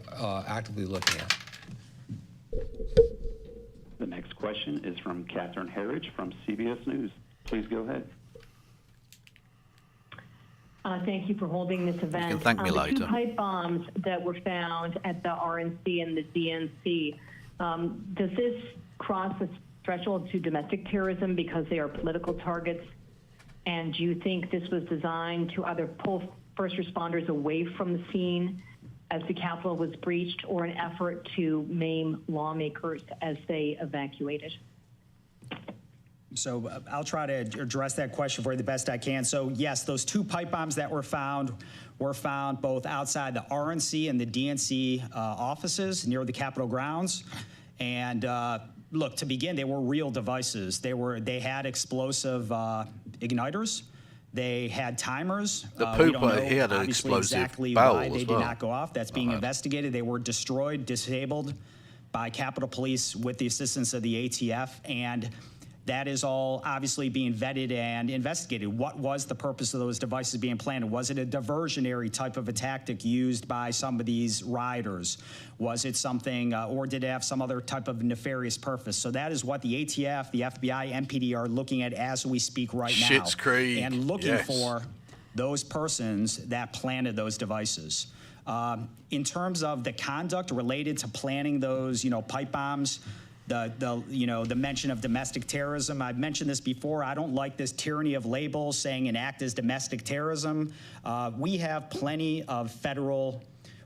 actively looking at. The next question is from Catherine Herridge from CBS News. Please go ahead. Thank you for holding this event. You can thank me later. The 2 pipe bombs that were found at the RNC and the DNC, does this cross the threshold to domestic terrorism because they are political targets? And do you think this was designed to either pull first responders away from the scene as the Capitol was breached, or an effort to maim lawmakers as they evacuated? So I'll try to address that question for you the best I can. So yes, those 2 pipe bombs that were found both outside the RNC and the DNC offices near the Capitol grounds. And look, to begin, they were real devices. They had explosive igniters. They had timers. The we don't know he had an obviously explosive exactly barrel why they as well. did not go off. That's being investigated. They were destroyed, disabled by Capitol Police with the assistance of the ATF, and that is all obviously being vetted and investigated. What was the purpose of those devices being planted? Was it a diversionary type of a tactic used by some of these rioters? Was it something, or did it have some other type of nefarious purpose? So that is what the ATF, the FBI, MPD are looking at as we speak right now. Schitt's Creek. And looking for those persons that planted those devices. In terms of the conduct related to planning those, pipe bombs, the mention of domestic terrorism. I've mentioned this before. I don't like this tyranny of labels saying an act is domestic terrorism. We have plenty of federal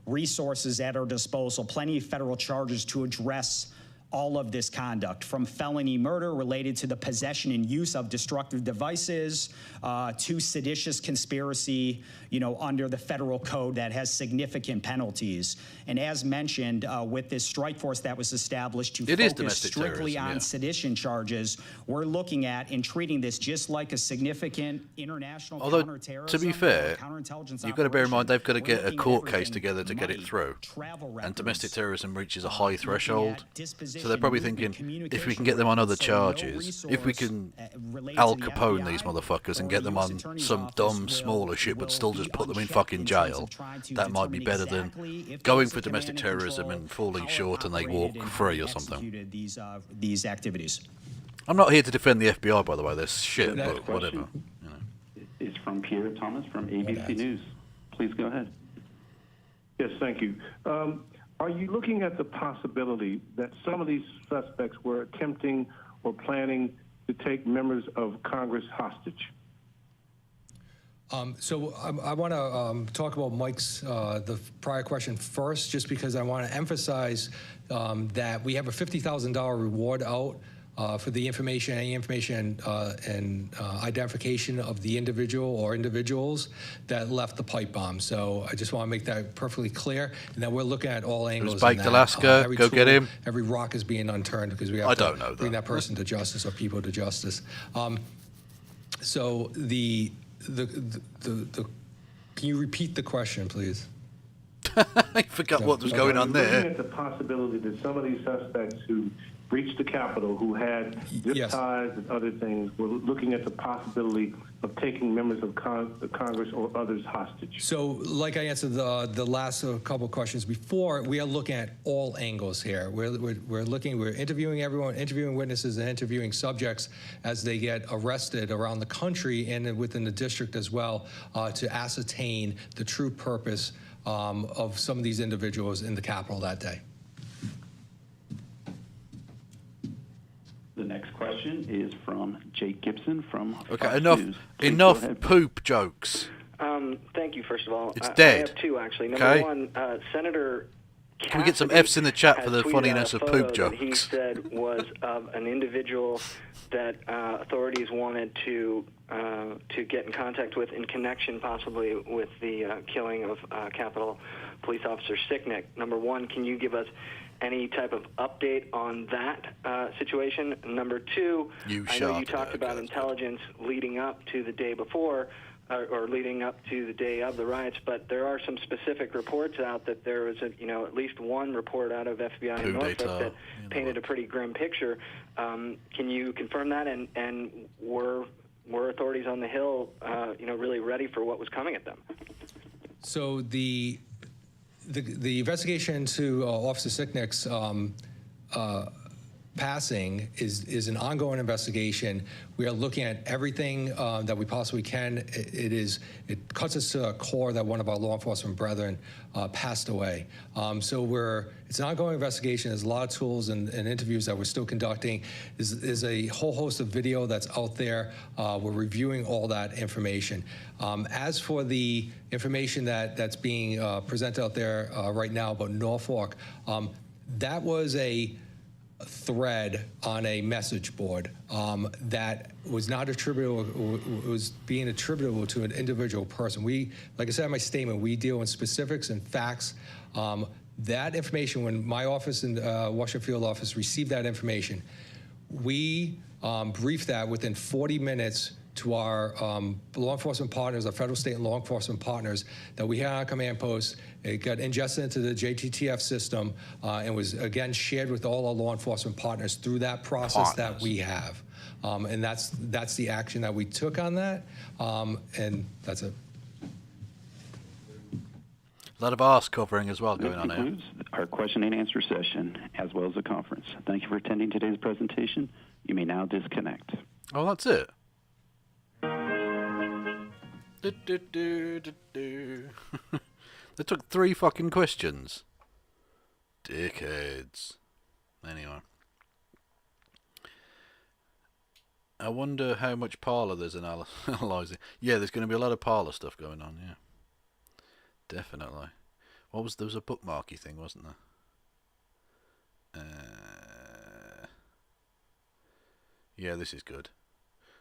resources at our disposal, plenty of federal charges to address all of this conduct, from felony murder related to the possession and use of destructive devices to seditious conspiracy, under the federal code that has significant penalties. And as mentioned, with this strike force that was established to focus strictly on sedition charges, we're looking at and treating this just like a significant international counterterrorism. To be fair, counterintelligence you've got to bear in mind they've got to We're get a looking at court case everything, together to get it money, through. travel And records, domestic terrorism reaches a high threshold. disposition, So they're probably movement, thinking, if we can get them on other charges, if we can Al Capone these motherfuckers and get them on some dumb, smaller shit, but still just put them in fucking jail, that might be better than going for domestic terrorism and falling short and they walk free or something. These activities. I'm not here to defend the FBI, by the way. They're shit, but whatever. Is from Pierre Thomas from ABC News. Please go ahead. Yes, thank you. Are you looking at the possibility that some of these suspects were attempting or planning to take members of Congress hostage? So I want to talk about Mike's the prior question first, just because I want to emphasize that we have a $50,000 reward out for the information, any information and identification of the individual or individuals that left the pipe bomb. So I just want to make that perfectly clear, and that we're looking at all angles. Baked Alaska, go get him. Every rock is being unturned because we have to bring that person to justice or people to justice. So the can you repeat the question, please? I forgot what was going on there. Looking at the possibility that some of these suspects who breached the Capitol, who had zip ties and other things, were looking at the possibility of taking members of the Congress or others hostage? So, like I answered the last couple of questions before, we are looking at all angles here. We're interviewing everyone, interviewing witnesses, and interviewing subjects as they get arrested around the country and within the district as well, to ascertain the true purpose of some of these individuals in the Capitol that day. The next question is from Jake Gibson from Fox Okay, News. enough poop jokes. Thank you, first of all. It's I dead. have two, actually. Okay. Number one, Senator Can we get some F's in the chat for the funniness of poop that jokes? he said was of an individual that authorities wanted to get in contact with in connection possibly with the killing of Capitol Police Officer Sicknick. Number one, can you give us any type of update on that situation? Number two, I know you talked about intelligence leading up to the day before, or leading up to the day of the riots, but there are some specific reports out that there was at least one report out of FBI in Norfolk that painted a pretty grim picture. Can you confirm that? And were authorities on the Hill, really ready for what was coming at them? So the investigation into Officer Sicknick's passing is an ongoing investigation. We are looking at everything that we possibly can. It cuts us to the core that one of our law enforcement brethren passed away. So it's an ongoing investigation. There's a lot of tools and interviews that we're still conducting. There's a whole host of video that's out there. We're reviewing all that information. As for the information that's being presented out there right now about Norfolk, that was a thread on a message board that was not attributable, was being attributable to an individual person. Like I said in my statement, we deal in specifics and facts. That information, when my office and Washington Field office received that information, we briefed that within 40 minutes to our law enforcement partners, our federal, state, and law enforcement partners that we had on our command post. It got ingested into the JTTF system and was, again, shared with all our law enforcement partners through that process that we have. And that's the action that we took on that, and that's it. A lot of arse covering as well going on here. That concludes our question and answer session, as well as the conference. Thank you for attending today's presentation. You may now disconnect. Oh, that's it. They took 3 fucking questions. Dickheads. Anyway. I wonder how much parlour there's analysing. Yeah, there's going to be a lot of parlour stuff going on, yeah. Definitely. There was a bookmarky thing, wasn't there? Yeah, this is good.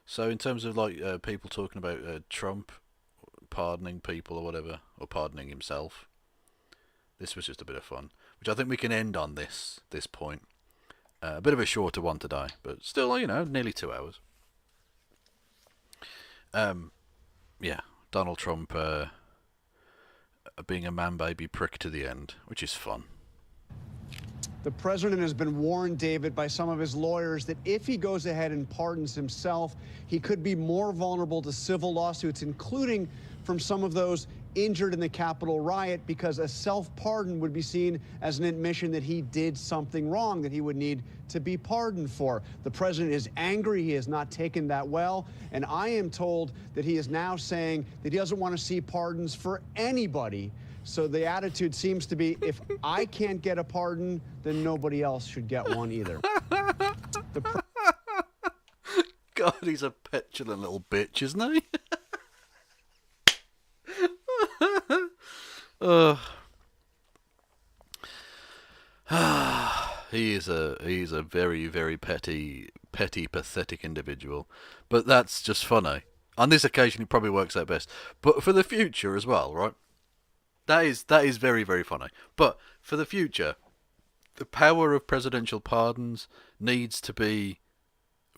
So in terms of people talking about Trump pardoning people or whatever, or pardoning himself, this was just a bit of fun, which I think we can end on this point. A bit of a shorter one today, but still, nearly 2 hours. Yeah, Donald Trump being a man-baby prick to the end, which is fun. The president has been warned, David, by some of his lawyers that if he goes ahead and pardons himself, he could be more vulnerable to civil lawsuits, including from some of those injured in the Capitol riot, because a self-pardon would be seen as an admission that he did something wrong that he would need to be pardoned for. The president is angry. He has not taken that well. And I am told that he is now saying that he doesn't want to see pardons for anybody. So the attitude seems to be, if I can't get a pardon, then nobody else should get one either. God, he's a petulant little bitch, isn't he? He's a very, very petty, pathetic individual. But that's just funny. On this occasion, it probably works out best. But for the future as well, right? That is very, very funny. But for the future, the power of presidential pardons needs to be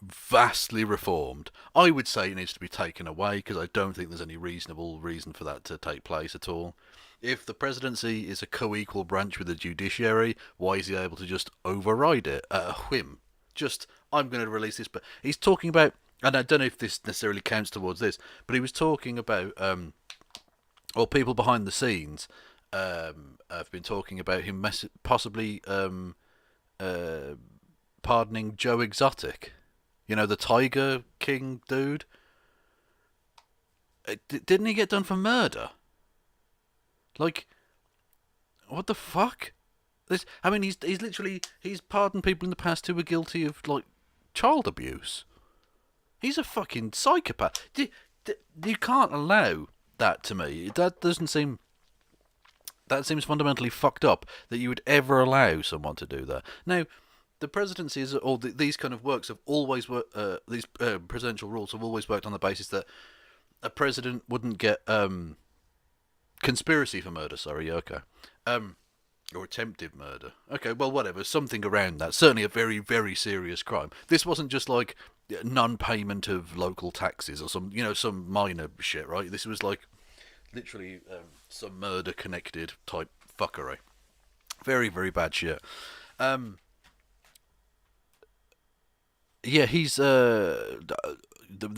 vastly reformed. I would say it needs to be taken away, because I don't think there's any reasonable reason for that to take place at all. If the presidency is a co-equal branch with the judiciary, why is he able to just override it at a whim? just, I'm going to release this. But he's talking about, and I don't know if this necessarily counts towards this, but he was talking about, or people behind the scenes have been talking about him possibly pardoning Joe Exotic. You know, the Tiger King dude. Didn't he get done for murder? Like, what the fuck? I mean, he's pardoned people in the past who were guilty of, like, child abuse. He's a fucking psychopath. You can't allow that to me. That seems fundamentally fucked up that you would ever allow someone to do that. Now, the presidencies or these kind of works have always worked. These presidential rules have always worked on the basis that a president wouldn't get conspiracy for murder. Sorry, okay, or attempted murder. Okay, well, whatever, something around that. Certainly a very, very serious crime. This wasn't just like non-payment of local taxes or some minor shit, right? This was like literally some murder-connected type fuckery. Very, very bad shit. Yeah, he's the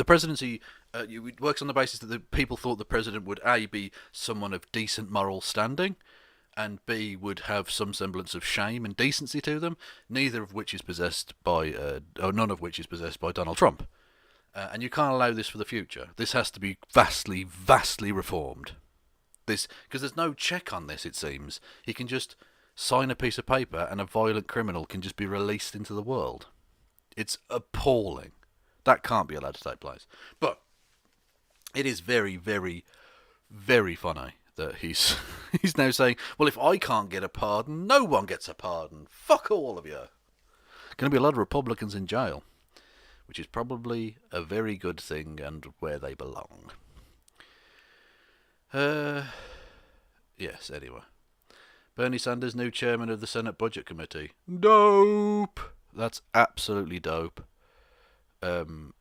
presidency. It works on the basis that the people thought the president would A, be someone of decent moral standing, and B, would have some semblance of shame and decency to them. Neither of which is possessed by, or none of which is possessed by Donald Trump. And you can't allow this for the future. This has to be vastly, vastly reformed. Because there's no check on this. It seems he can just sign a piece of paper, and a violent criminal can just be released into the world. It's appalling. That can't be allowed to take place. But it is very, very, very funny that he's now saying, well, if I can't get a pardon, no one gets a pardon. Fuck all of you. Going to be a lot of Republicans in jail, which is probably a very good thing and where they belong. Yes, anyway. Bernie Sanders, new chairman of the Senate Budget Committee. Dope! That's absolutely dope. Oh,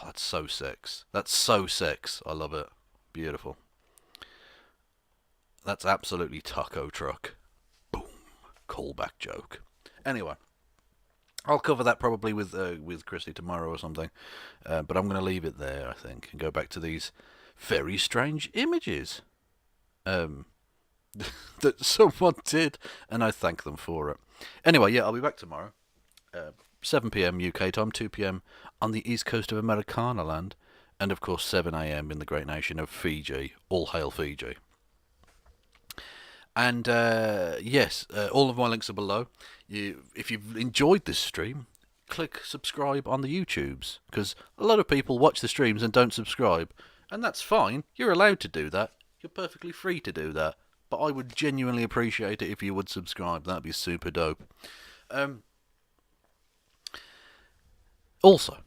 that's so sex. That's so sex. I love it. Beautiful. That's absolutely taco truck. Boom. Callback joke. Anyway, I'll cover that probably with Christy tomorrow or something. But I'm going to leave it there, I think, and go back to these very strange images that someone did, and I thank them for it. Anyway, yeah, I'll be back tomorrow. 7 p.m. UK time, 2 p.m. on the east coast of Americana land, and of course 7 a.m. in the great nation of Fiji. All hail Fiji. And yes, all of my links are below. If you've enjoyed this stream, click subscribe on the YouTubes, because a lot of people watch the streams and don't subscribe, and that's fine. You're allowed to do that. You're perfectly free to do that. But I would genuinely appreciate it if you would subscribe. That'd be super dope. Also,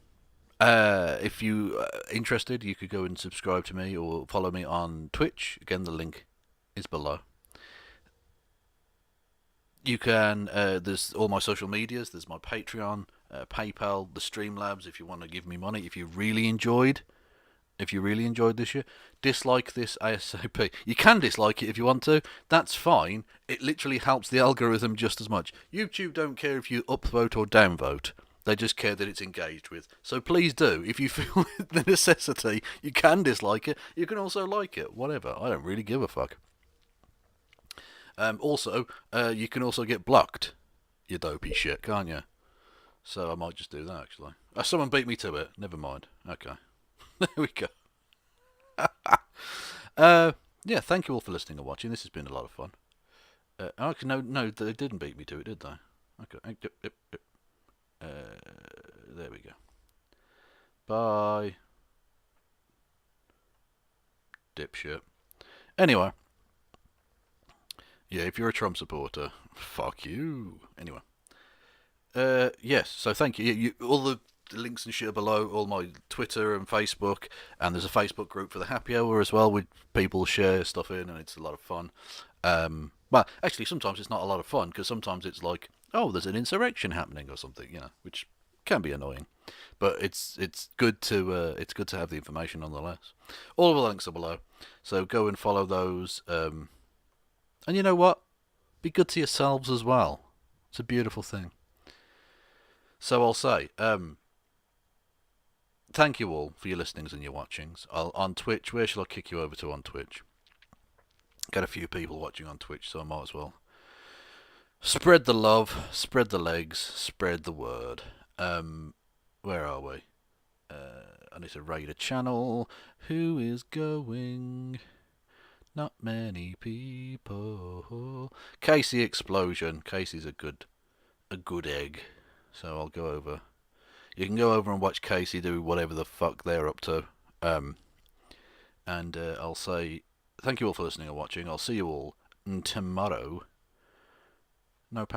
if you are interested, you could go and subscribe to me or follow me on Twitch. Again, the link is below. You can, there's all my social medias. There's my Patreon, PayPal, the Streamlabs if you want to give me money. If you really enjoyed this year, dislike this ASAP. You can dislike it if you want to. That's fine. It literally helps the algorithm just as much. YouTube don't care if you upvote or downvote. They just care that it's engaged with. So please do. If you feel the necessity, you can dislike it. You can also like it. Whatever. I don't really give a fuck. Also, you can also get blocked. You dopey shit, can't you? So I might just do that, actually. Someone beat me to it. Never mind. Okay. There we go. Yeah, thank you all for listening and watching. This has been a lot of fun. Okay, no, they didn't beat me to it, did they? Okay. There we go. Bye. Dipshit. Anyway. Yeah, if you're a Trump supporter, fuck you. Anyway. Yes, so thank you. All the links and shit are below, all my Twitter and Facebook, and there's a Facebook group for the happy hour as well, with people share stuff in, and it's a lot of fun. Well, actually, sometimes it's not a lot of fun, because sometimes it's like, oh, there's an insurrection happening or something, which can be annoying. But it's good to have the information nonetheless. All of the links are below, so go and follow those. And you know what? Be good to yourselves as well. It's a beautiful thing. So I'll say, thank you all for your listenings and your watchings. On Twitch, where shall I kick you over to on Twitch? Got a few people watching on Twitch, so I might as well spread the love, spread the legs, spread the word. Where are we? I need to raid a channel. Who is going? Not many people. Casey Explosion. Casey's a good egg. So I'll go over. You can go over and watch Casey do whatever the fuck they're up to. And I'll say thank you all for listening and watching. I'll see you all tomorrow. No pass.